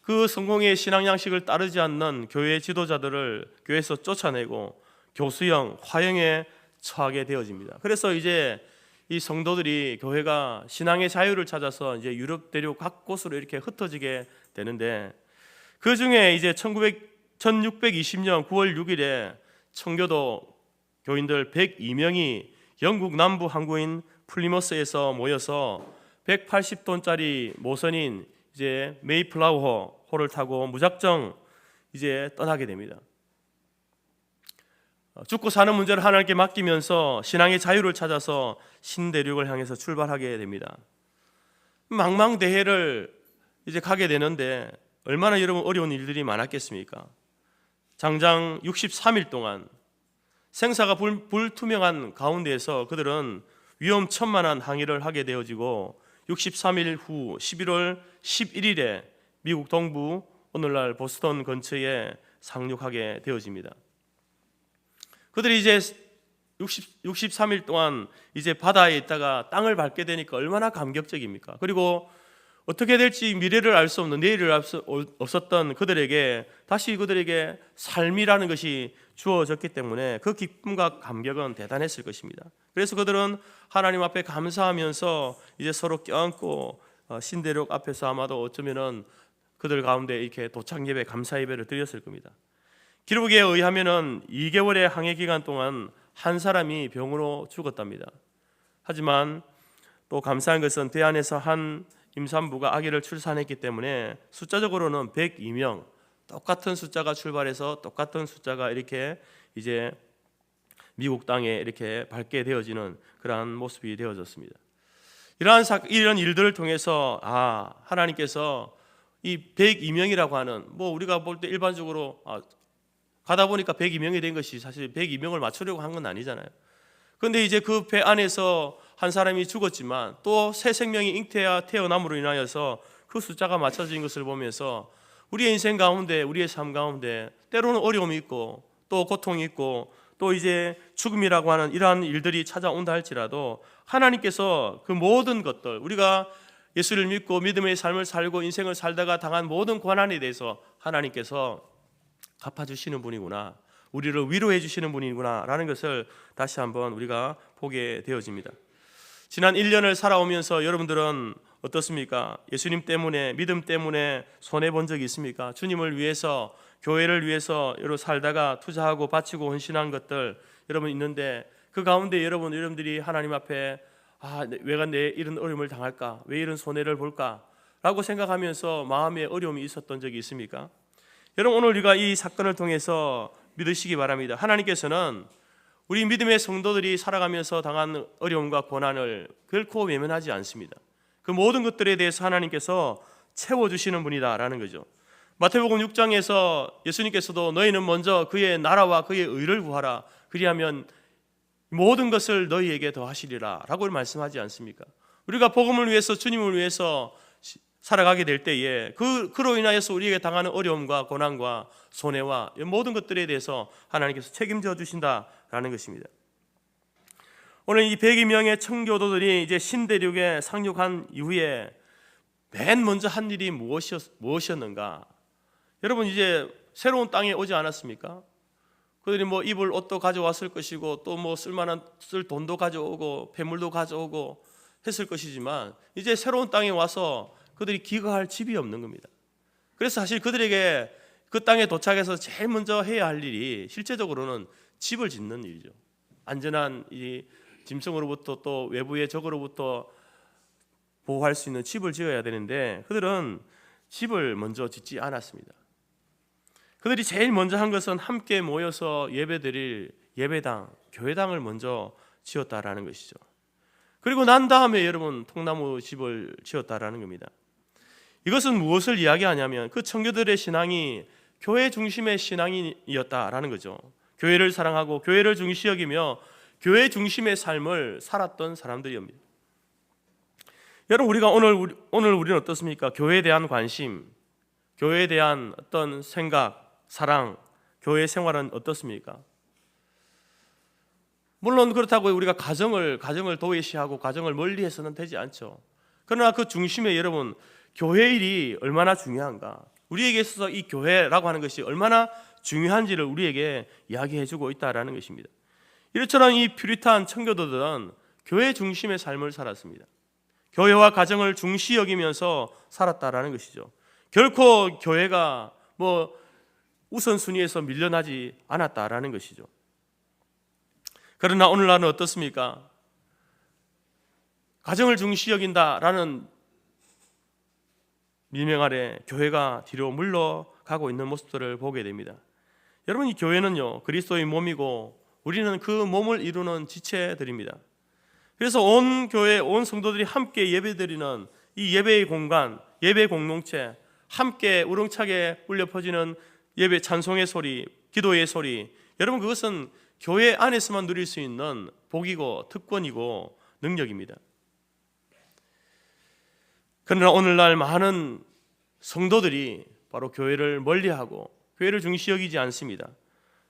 그 성공회의 신앙 양식을 따르지 않는 교회 지도자들을 교회에서 쫓아내고 교수형, 화형에 처하게 되어집니다. 그래서 이제 이 성도들이 교회가 신앙의 자유를 찾아서 이제 유럽 대륙 각 곳으로 이렇게 흩어지게 되는데 그 중에 이제 1620년 9월 6일에 청교도 교인들 102명이 영국 남부 항구인 플리머스에서 모여서 180톤짜리 모선인 이제 메이플라워호를 타고 무작정 이제 떠나게 됩니다. 죽고 사는 문제를 하나님께 맡기면서 신앙의 자유를 찾아서 신대륙을 향해서 출발하게 됩니다. 망망대해를 이제 가게 되는데 얼마나 여러분 어려운 일들이 많았겠습니까? 장장 63일 동안 생사가 불투명한 가운데에서 그들은 위험천만한 항해를 하게 되어지고 63일 후 11월 11일에 미국 동부 오늘날 보스턴 근처에 상륙하게 되어집니다. 그들이 이제 63일 동안 이제 바다에 있다가 땅을 밟게 되니까 얼마나 감격적입니까? 그리고 어떻게 될지 미래를 알 수 없는, 내일을 알 수 없었던 그들에게 다시 그들에게 삶이라는 것이 주어졌기 때문에 그 기쁨과 감격은 대단했을 것입니다. 그래서 그들은 하나님 앞에 감사하면서 이제 서로 껴안고 신대륙 앞에서 아마도 어쩌면은 그들 가운데 이렇게 도착 예배, 감사 예배를 드렸을 겁니다. 기록에 의하면은 2개월의 항해 기간 동안 한 사람이 병으로 죽었답니다. 하지만 또 감사한 것은 배 안에서 한 임산부가 아기를 출산했기 때문에 숫자적으로는 102명, 똑같은 숫자가 출발해서 똑같은 숫자가 이렇게 이제 미국 땅에 이렇게 밟게 되어지는 그러한 모습이 되어졌습니다. 이런 일들을 통해서 하나님께서 이 102명이라고 하는 뭐 우리가 볼 때 일반적으로 가다 보니까 102명이 된 것이 사실 102명을 맞추려고 한 건 아니잖아요. 그런데 이제 그 배 안에서 한 사람이 죽었지만 또 새 생명이 태어남으로 인하여서 그 숫자가 맞춰진 것을 보면서 우리의 인생 가운데, 우리의 삶 가운데 때로는 어려움이 있고 또 고통이 있고 또 이제 죽음이라고 하는 이러한 일들이 찾아온다 할지라도 하나님께서 그 모든 것들, 우리가 예수를 믿고 믿음의 삶을 살고 인생을 살다가 당한 모든 고난에 대해서 하나님께서 갚아주시는 분이구나, 우리를 위로해 주시는 분이구나 라는 것을 다시 한번 우리가 보게 되어집니다. 지난 1년을 살아오면서 여러분들은 어떻습니까? 예수님 때문에, 믿음 때문에 손해본 적이 있습니까? 주님을 위해서, 교회를 위해서 여러분 살다가 투자하고 바치고 헌신한 것들 여러분 있는데 그 가운데 여러분들이 하나님 앞에 왜 내 이런 어려움을 당할까? 왜 이런 손해를 볼까? 라고 생각하면서 마음에 어려움이 있었던 적이 있습니까? 여러분 오늘 우리가 이 사건을 통해서 믿으시기 바랍니다. 하나님께서는 우리 믿음의 성도들이 살아가면서 당한 어려움과 고난을 결코 외면하지 않습니다. 그 모든 것들에 대해서 하나님께서 채워주시는 분이다라는 거죠. 마태복음 6장에서 예수님께서도 너희는 먼저 그의 나라와 그의 의를 구하라, 그리하면 모든 것을 너희에게 더하시리라 라고 말씀하지 않습니까? 우리가 복음을 위해서, 주님을 위해서 살아가게 될 때에 그로 인하여서 우리에게 당하는 어려움과 고난과 손해와 모든 것들에 대해서 하나님께서 책임져 주신다라는 것입니다. 오늘 이 102명의 청교도들이 이제 신대륙에 상륙한 이후에 맨 먼저 한 일이 무엇이었는가? 여러분 이제 새로운 땅에 오지 않았습니까? 그들이 뭐 입을 옷도 가져왔을 것이고 또 뭐 쓸 돈도 가져오고 폐물도 가져오고 했을 것이지만 이제 새로운 땅에 와서 그들이 기거할 집이 없는 겁니다. 그래서 사실 그들에게 그 땅에 도착해서 제일 먼저 해야 할 일이 실제적으로는 집을 짓는 일이죠. 안전한 이 짐승으로부터 또 외부의 적으로부터 보호할 수 있는 집을 지어야 되는데 그들은 집을 먼저 짓지 않았습니다. 그들이 제일 먼저 한 것은 함께 모여서 예배드릴 예배당, 교회당을 먼저 지었다라는 것이죠. 그리고 난 다음에 여러분 통나무 집을 지었다라는 겁니다. 이것은 무엇을 이야기하냐면 그 청교들의 신앙이 교회 중심의 신앙이었다라는 거죠. 교회를 사랑하고 교회를 중시 여기며 교회 중심의 삶을 살았던 사람들입니다. 여러분 우리가 오늘 우리는 어떻습니까? 교회에 대한 관심, 교회에 대한 어떤 생각, 사랑, 교회 생활은 어떻습니까? 물론 그렇다고 우리가 가정을 도외시하고 가정을 멀리해서는 되지 않죠. 그러나 그 중심에 여러분 교회 일이 얼마나 중요한가, 우리에게 있어서 이 교회라고 하는 것이 얼마나 중요한지를 우리에게 이야기해주고 있다라는 것입니다. 이처럼 이 퓨리탄 청교도들은 교회 중심의 삶을 살았습니다. 교회와 가정을 중시 여기면서 살았다라는 것이죠. 결코 교회가 우선순위에서 밀려나지 않았다라는 것이죠. 그러나 오늘날은 어떻습니까? 가정을 중시 여긴다라는 밀명 아래 교회가 뒤로 물러가고 있는 모습들을 보게 됩니다. 여러분, 이 교회는요 그리스도의 몸이고 우리는 그 몸을 이루는 지체들입니다. 그래서 온 교회, 온 성도들이 함께 예배드리는 이 예배의 공간, 예배 공동체, 함께 우렁차게 울려 퍼지는 예배 찬송의 소리, 기도의 소리, 여러분 그것은 교회 안에서만 누릴 수 있는 복이고 특권이고 능력입니다. 그러나 오늘날 많은 성도들이 바로 교회를 멀리하고 교회를 중시 여기지 않습니다.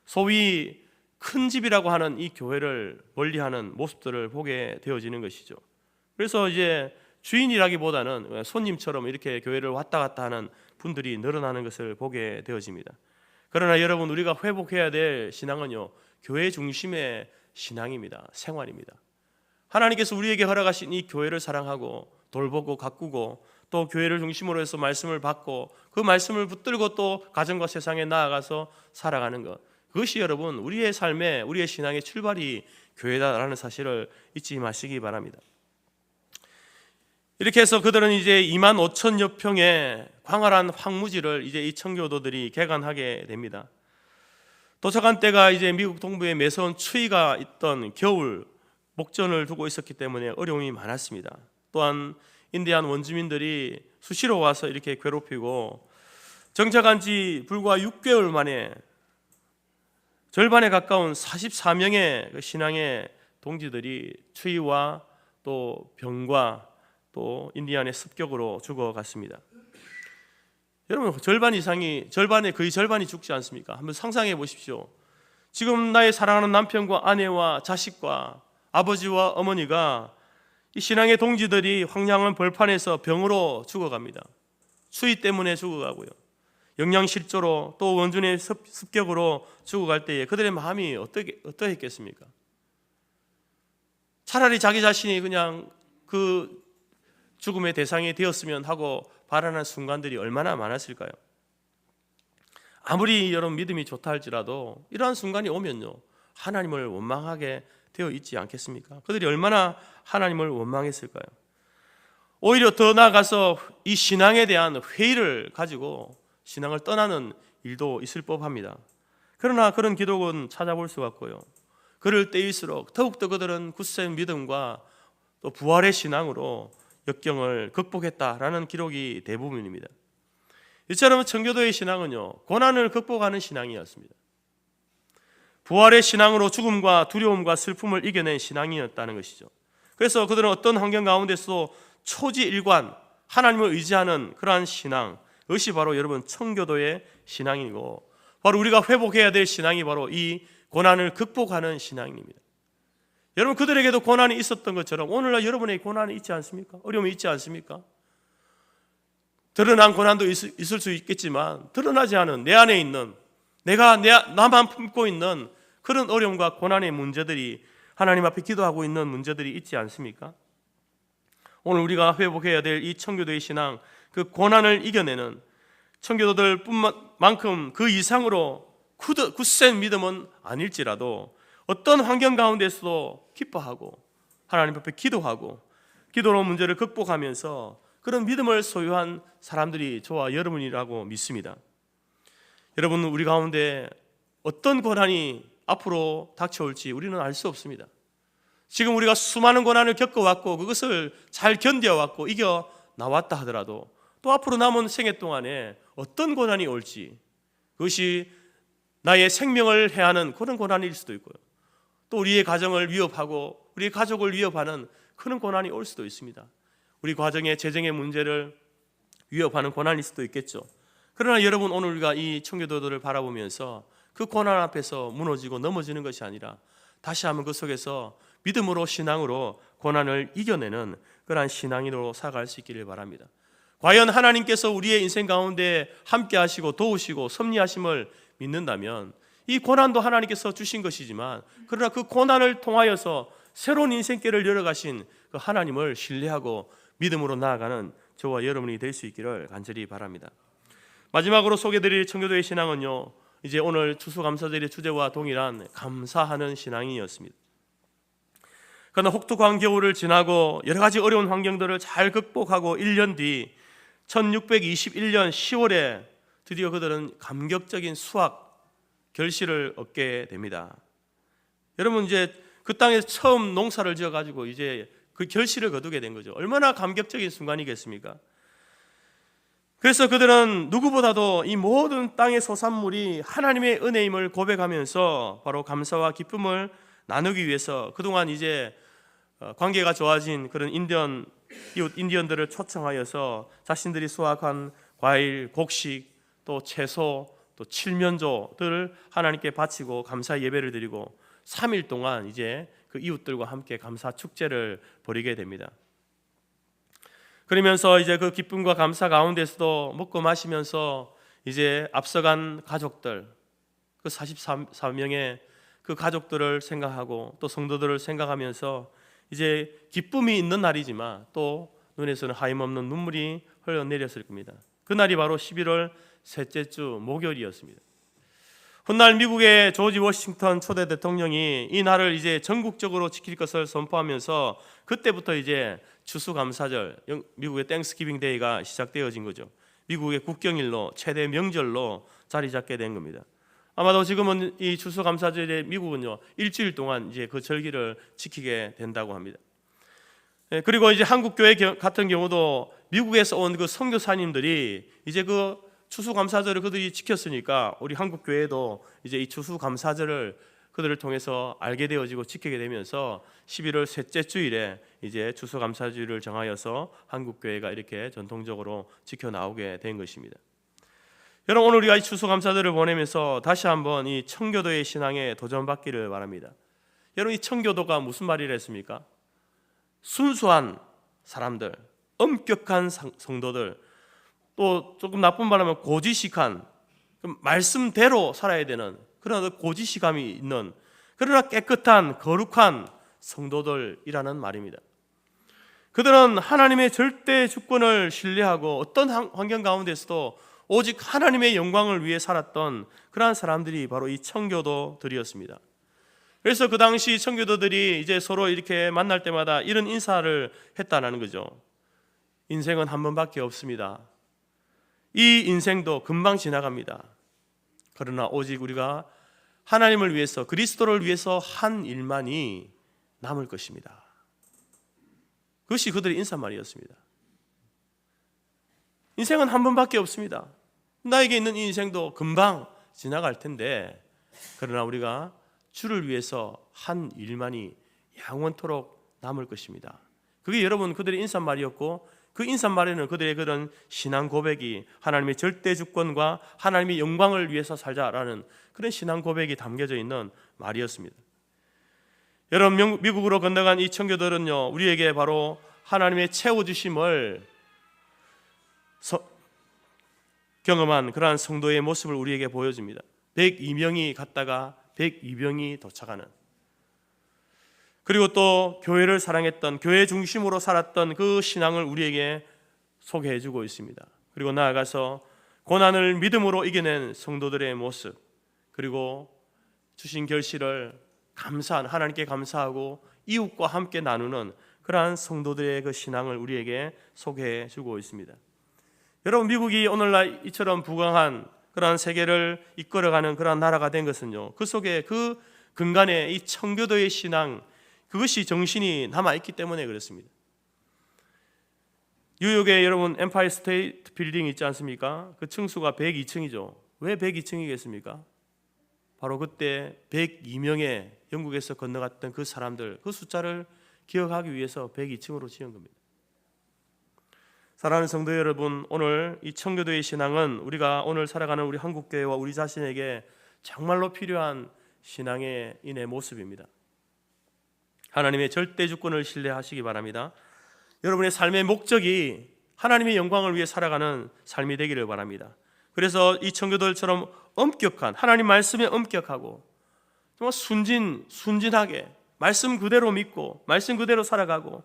소위 큰 집이라고 하는 이 교회를 멀리하는 모습들을 보게 되어지는 것이죠. 그래서 이제 주인이라기보다는 손님처럼 이렇게 교회를 왔다 갔다 하는 분들이 늘어나는 것을 보게 되어집니다. 그러나 여러분, 우리가 회복해야 될 신앙은요 교회 중심의 신앙입니다. 생활입니다. 하나님께서 우리에게 허락하신 이 교회를 사랑하고 돌보고 가꾸고 또 교회를 중심으로 해서 말씀을 받고 그 말씀을 붙들고 또 가정과 세상에 나아가서 살아가는 것, 그것이 여러분 우리의 삶의, 우리의 신앙의 출발이 교회다라는 사실을 잊지 마시기 바랍니다. 이렇게 해서 그들은 이제 25,000여 평의 광활한 황무지를 이제 이 청교도들이 개간하게 됩니다. 도착한 때가 이제 미국 동부에 매서운 추위가 있던 겨울, 목전을 두고 있었기 때문에 어려움이 많았습니다. 또한 인디안 원주민들이 수시로 와서 이렇게 괴롭히고 정착한 지 불과 6개월 만에 절반에 가까운 44명의 신앙의 동지들이 추위와 또 병과 또 인디안의 습격으로 죽어갔습니다. 여러분, 절반의 거의 절반이 죽지 않습니까? 한번 상상해 보십시오. 지금 나의 사랑하는 남편과 아내와 자식과 아버지와 어머니가 이 신앙의 동지들이 황량한 벌판에서 병으로 죽어갑니다. 추위 때문에 죽어가고요, 영양실조로 또 원준의 습격으로 죽어갈 때에 그들의 마음이 어떠했겠습니까? 차라리 자기 자신이 그냥 그 죽음의 대상이 되었으면 하고 바라는 순간들이 얼마나 많았을까요? 아무리 여러분 믿음이 좋다 할지라도 이러한 순간이 오면요 하나님을 원망하게 되어 있지 않겠습니까? 그들이 얼마나 하나님을 원망했을까요? 오히려 더 나아가서 이 신앙에 대한 회의를 가지고 신앙을 떠나는 일도 있을 법합니다. 그러나 그런 기록은 찾아볼 수가 없고요, 그럴 때일수록 더욱더 그들은 굳센 믿음과 또 부활의 신앙으로 역경을 극복했다라는 기록이 대부분입니다. 이처럼 청교도의 신앙은요 고난을 극복하는 신앙이었습니다. 부활의 신앙으로 죽음과 두려움과 슬픔을 이겨낸 신앙이었다는 것이죠. 그래서 그들은 어떤 환경 가운데서도 초지일관 하나님을 의지하는 그러한 신앙, 그것이 바로 여러분 청교도의 신앙이고 바로 우리가 회복해야 될 신앙이 바로 이 고난을 극복하는 신앙입니다. 여러분, 그들에게도 고난이 있었던 것처럼 오늘날 여러분에게 고난이 있지 않습니까? 어려움이 있지 않습니까? 드러난 고난도 있을 수 있겠지만 드러나지 않은 내 안에 있는, 나만 품고 있는 그런 어려움과 고난의 문제들이, 하나님 앞에 기도하고 있는 문제들이 있지 않습니까? 오늘 우리가 회복해야 될 이 청교도의 신앙, 그 고난을 이겨내는 청교도들 뿐만큼 그 이상으로 굳센 믿음은 아닐지라도 어떤 환경 가운데서도 기뻐하고 하나님 앞에 기도하고 기도로 문제를 극복하면서 그런 믿음을 소유한 사람들이 저와 여러분이라고 믿습니다. 여러분, 우리 가운데 어떤 고난이 앞으로 닥쳐올지 우리는 알 수 없습니다. 지금 우리가 수많은 고난을 겪어왔고 그것을 잘 견뎌왔고 이겨 나왔다 하더라도 또 앞으로 남은 생애 동안에 어떤 고난이 올지, 그것이 나의 생명을 해하는 그런 고난일 수도 있고요, 또 우리의 가정을 위협하고 우리의 가족을 위협하는 그런 고난이 올 수도 있습니다. 우리 과정의 재정의 문제를 위협하는 고난일 수도 있겠죠. 그러나 여러분, 오늘 우리가 이 청교도들을 바라보면서 그 고난 앞에서 무너지고 넘어지는 것이 아니라 다시 한번 그 속에서 믿음으로, 신앙으로 고난을 이겨내는 그러한 신앙인으로 살아갈 수 있기를 바랍니다. 과연 하나님께서 우리의 인생 가운데 함께 하시고 도우시고 섭리하심을 믿는다면 이 고난도 하나님께서 주신 것이지만, 그러나 그 고난을 통하여서 새로운 인생길을 열어가신 그 하나님을 신뢰하고 믿음으로 나아가는 저와 여러분이 될 수 있기를 간절히 바랍니다. 마지막으로 소개드릴 청교도의 신앙은요, 이제 오늘 추수감사절의 주제와 동일한 감사하는 신앙이었습니다. 그러나 혹독한 겨울을 지나고 여러 가지 어려운 환경들을 잘 극복하고 1년 뒤 1621년 10월에 드디어 그들은 감격적인 수확 결실을 얻게 됩니다. 여러분, 이제 그 땅에 처음 농사를 지어가지고 이제 그 결실을 거두게 된 거죠. 얼마나 감격적인 순간이겠습니까? 그래서 그들은 누구보다도 이 모든 땅의 소산물이 하나님의 은혜임을 고백하면서 바로 감사와 기쁨을 나누기 위해서 그동안 이제 관계가 좋아진 그런 이웃 인디언들을 초청하여서 자신들이 수확한 과일, 곡식, 또 채소, 또 칠면조들을 하나님께 바치고 감사 예배를 드리고 3일 동안 이제 그 이웃들과 함께 감사 축제를 벌이게 됩니다. 그러면서 이제 그 기쁨과 감사 가운데서도 먹고 마시면서 이제 앞서간 가족들, 그 44명의 그 가족들을 생각하고 또 성도들을 생각하면서 이제 기쁨이 있는 날이지만 또 눈에서는 하염없는 눈물이 흘러내렸을 겁니다. 그날이 바로 11월 셋째 주 목요일이었습니다. 훗날 미국의 조지 워싱턴 초대 대통령이 이 날을 이제 전국적으로 지킬 것을 선포하면서 그때부터 이제 추수감사절, 미국의 땡스기빙 데이가 시작되어진 거죠. 미국의 국경일로 최대 명절로 자리 잡게 된 겁니다. 아마도 지금은 이 추수감사절에 미국은요 일주일 동안 이제 그 절기를 지키게 된다고 합니다. 그리고 이제 한국 교회 같은 경우도 미국에서 온 그 선교사님들이 이제 그 추수감사절을 그들이 지켰으니까 우리 한국 교회도 이제 이 추수감사절을 그들을 통해서 알게 되어지고 지키게 되면서 11월 셋째 주일에 이제 추수감사주일을 정하여서 한국 교회가 이렇게 전통적으로 지켜 나오게 된 것입니다. 여러분, 오늘 우리가 이 추수감사절을 보내면서 다시 한번 이 청교도의 신앙에 도전받기를 바랍니다. 여러분, 이 청교도가 무슨 말이라 했습니까? 순수한 사람들, 엄격한 성도들, 또 조금 나쁜 말하면 고지식한, 말씀대로 살아야 되는 그런 고지식함이 있는, 그러나 깨끗한 거룩한 성도들이라는 말입니다. 그들은 하나님의 절대 주권을 신뢰하고 어떤 환경 가운데서도 오직 하나님의 영광을 위해 살았던 그러한 사람들이 바로 이 청교도들이었습니다. 그래서 그 당시 청교도들이 이제 서로 이렇게 만날 때마다 이런 인사를 했다는 거죠. 인생은 한 번밖에 없습니다. 이 인생도 금방 지나갑니다. 그러나 오직 우리가 하나님을 위해서, 그리스도를 위해서 한 일만이 남을 것입니다. 그것이 그들의 인사말이었습니다. 인생은 한 번밖에 없습니다. 나에게 있는 이 인생도 금방 지나갈 텐데, 그러나 우리가 주를 위해서 한 일만이 영원토록 남을 것입니다. 그게 여러분 그들의 인사말이었고, 그 인사말에는 그들의 그런 신앙 고백이 하나님의 절대 주권과 하나님의 영광을 위해서 살자라는 그런 신앙 고백이 담겨져 있는 말이었습니다. 여러분, 미국으로 건너간 이 청교도들은요 우리에게 바로 하나님의 채워주심을 경험한 그러한 성도의 모습을 우리에게 보여줍니다. 102명이 갔다가 102명이 도착하는, 그리고 또 교회를 사랑했던, 교회 중심으로 살았던 그 신앙을 우리에게 소개해주고 있습니다. 그리고 나아가서 고난을 믿음으로 이겨낸 성도들의 모습, 그리고 주신 결실을 하나님께 감사하고 이웃과 함께 나누는 그러한 성도들의 그 신앙을 우리에게 소개해주고 있습니다. 여러분, 미국이 오늘날 이처럼 부강한 그러한 세계를 이끌어가는 그러한 나라가 된 것은요, 그 속에 그 근간에 이 청교도의 신앙, 그것이 정신이 남아있기 때문에 그렇습니다. 뉴욕에 여러분 엠파이어 스테이트 빌딩 있지 않습니까? 그 층수가 102층이죠. 왜 102층이겠습니까? 바로 그때 102명의 영국에서 건너갔던 그 사람들, 그 숫자를 기억하기 위해서 102층으로 지은 겁니다. 사랑하는 성도 여러분, 오늘 이 청교도의 신앙은 우리가 오늘 살아가는 우리 한국교회와 우리 자신에게 정말로 필요한 신앙의 인의 모습입니다. 하나님의 절대 주권을 신뢰하시기 바랍니다. 여러분의 삶의 목적이 하나님의 영광을 위해 살아가는 삶이 되기를 바랍니다. 그래서 이 청교도들처럼 엄격한 하나님 말씀에 엄격하고 정말 순진하게 말씀 그대로 믿고 말씀 그대로 살아가고,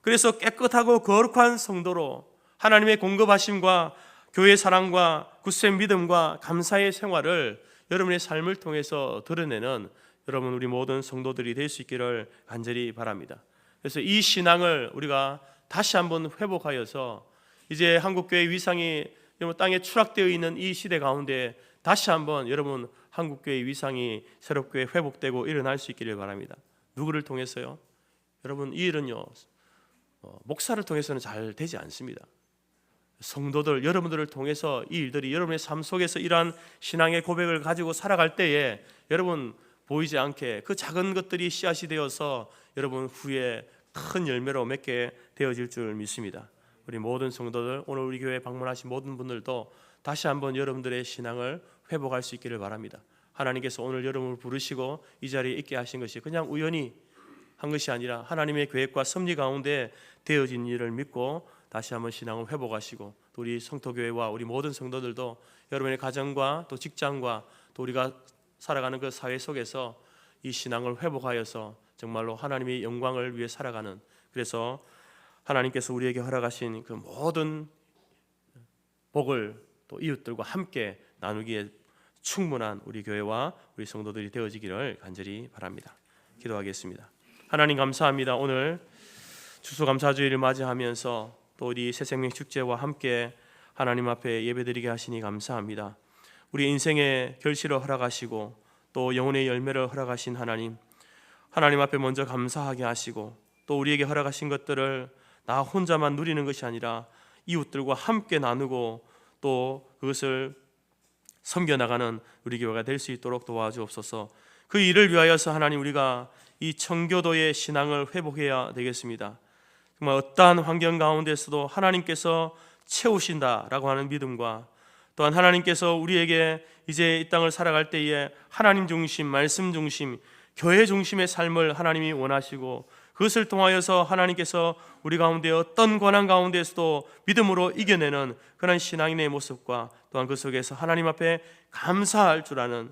그래서 깨끗하고 거룩한 성도로 하나님의 공급하심과 교회의 사랑과 굳센 믿음과 감사의 생활을 여러분의 삶을 통해서 드러내는 여러분 우리 모든 성도들이 될 수 있기를 간절히 바랍니다. 그래서 이 신앙을 우리가 다시 한번 회복하여서 이제 한국교회의 위상이 땅에 추락되어 있는 이 시대 가운데 다시 한번 여러분 한국교회의 위상이 새롭게 회복되고 일어날 수 있기를 바랍니다. 누구를 통해서요? 여러분, 이 일은요 목사를 통해서는 잘 되지 않습니다. 성도들 여러분들을 통해서 이 일들이 여러분의 삶 속에서 이러한 신앙의 고백을 가지고 살아갈 때에 여러분 보이지 않게 그 작은 것들이 씨앗이 되어서 여러분 후에 큰 열매로 맺게 되어질 줄 믿습니다. 우리 모든 성도들, 오늘 우리 교회에 방문하신 모든 분들도 다시 한번 여러분들의 신앙을 회복할 수 있기를 바랍니다. 하나님께서 오늘 여러분을 부르시고 이 자리에 있게 하신 것이 그냥 우연히 한 것이 아니라 하나님의 계획과 섭리 가운데 되어진 일을 믿고 다시 한번 신앙을 회복하시고, 또 우리 성토교회와 우리 모든 성도들도 여러분의 가정과 또 직장과 또 우리가 살아가는 그 사회 속에서 이 신앙을 회복하여서 정말로 하나님의 영광을 위해 살아가는, 그래서 하나님께서 우리에게 허락하신 그 모든 복을 또 이웃들과 함께 나누기에 충분한 우리 교회와 우리 성도들이 되어지기를 간절히 바랍니다. 기도하겠습니다. 하나님 감사합니다. 오늘 추수감사주일을 맞이하면서 또 우리 새생명 축제와 함께 하나님 앞에 예배드리게 하시니 감사합니다. 우리 인생의 결실을 허락하시고 또 영혼의 열매를 허락하신 하나님 앞에 먼저 감사하게 하시고, 또 우리에게 허락하신 것들을 나 혼자만 누리는 것이 아니라 이웃들과 함께 나누고 또 그것을 섬겨나가는 우리 교회가 될 수 있도록 도와주옵소서. 그 일을 위하여서 하나님 우리가 이 청교도의 신앙을 회복해야 되겠습니다. 정말 어떠한 환경 가운데서도 하나님께서 채우신다라고 하는 믿음과, 또한 하나님께서 우리에게 이제 이 땅을 살아갈 때에 하나님 중심, 말씀 중심, 교회 중심의 삶을 하나님이 원하시고, 그것을 통하여서 하나님께서 우리 가운데 어떤 고난 가운데서도 믿음으로 이겨내는 그런 신앙인의 모습과, 또한 그 속에서 하나님 앞에 감사할 줄 아는,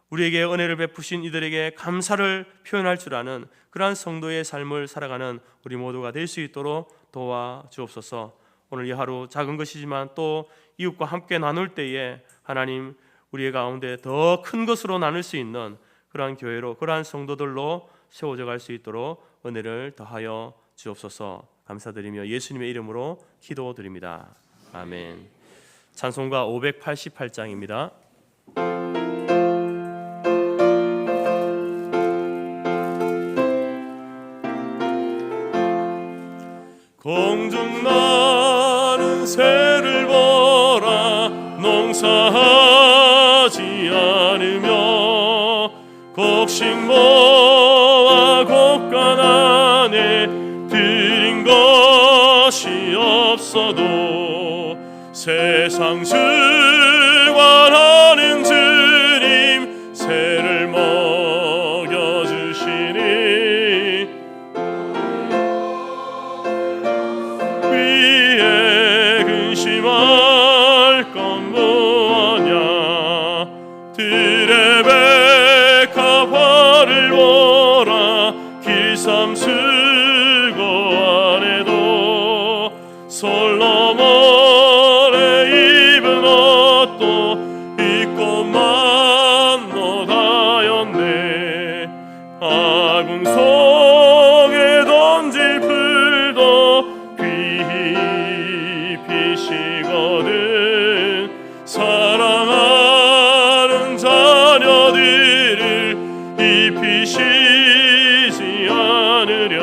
우리에게 은혜를 베푸신 이들에게 감사를 표현할 줄 아는 그러한 성도의 삶을 살아가는 우리 모두가 될 수 있도록 도와주옵소서. 오늘 이 하루 작은 것이지만 또 이웃과 함께 나눌 때에 하나님 우리의 가운데 더 큰 것으로 나눌 수 있는 그러한 교회로, 그러한 성도들로 세워져 갈 수 있도록 은혜를 더하여 주옵소서. 감사드리며 예수님의 이름으로 기도드립니다. 아멘. 찬송가 588장입니다. 공중 나는 새를 보라, 농사하지 않으며 곡식 모아 곡간 안에 들인 것이 없어도 세상 주관하는 주님 새를 먹여주시니 위에 근심할 건 무엇냐. 들의 백합화를 보라, 길삼 수고 안에도 솔로몬의 입은 옷도 입고만 못하였네. 아궁 속에 던질 풀도 귀히 피시거든. 사랑하는 자녀들을 입히시지 않으랴.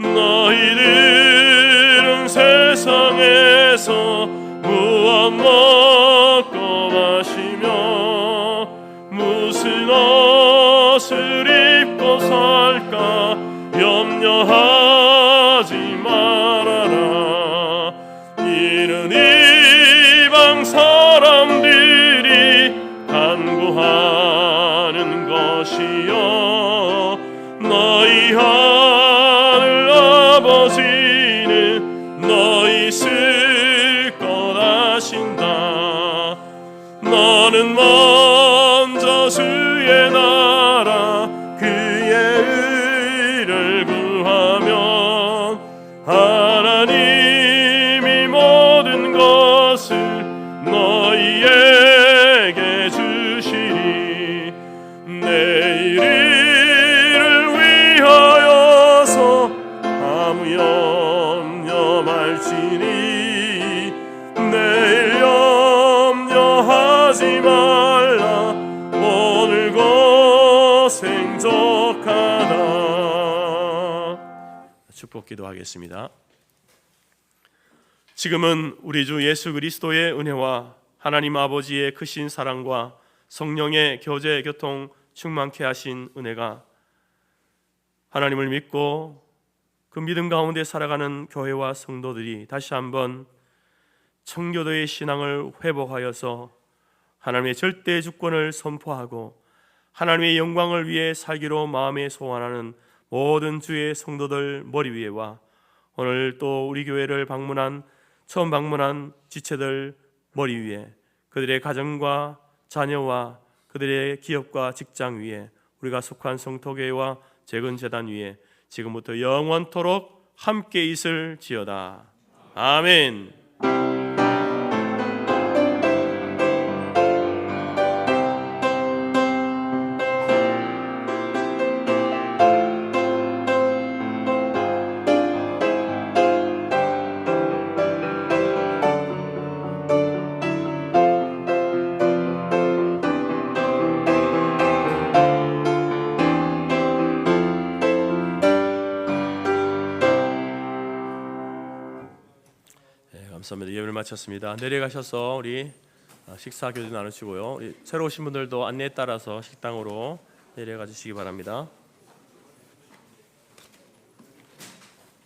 너희들은 세상에서 무엇 먹고 마시며 무슨 옷을 입고 살까 염려하지 말아라. 너희 하늘 아버지는 너희 쓸 것하신다. 너는 먼저 주의 나라 그의 의를 구하면 하나님이 모든 것을 너희에게 주시리. 내 이름을 위하여서 아무 염려 말지니 내일 염려하지 말라. 오늘 고생족하다. 축복 기도하겠습니다. 지금은 우리 주 예수 그리스도의 은혜와 하나님 아버지의 크신 사랑과 성령의 교제 교통 충만케 하신 은혜가 하나님을 믿고 그 믿음 가운데 살아가는 교회와 성도들이 다시 한번 청교도의 신앙을 회복하여서 하나님의 절대 주권을 선포하고 하나님의 영광을 위해 살기로 마음에 소원하는 모든 주의 성도들 머리 위에와 오늘 또 우리 교회를 처음 방문한 지체들 머리 위에, 그들의 가정과 자녀와 그들의 기업과 직장 위에, 우리가 속한 성토교회와 재건재단 위에 지금부터 영원토록 함께 있을지어다. 아멘. 감사합니다. 예배를 마쳤습니다. 내려가셔서 우리 식사 교제 나누시고요. 새로 오신 분들도 안내에 따라서 식당으로 내려가 주시기 바랍니다.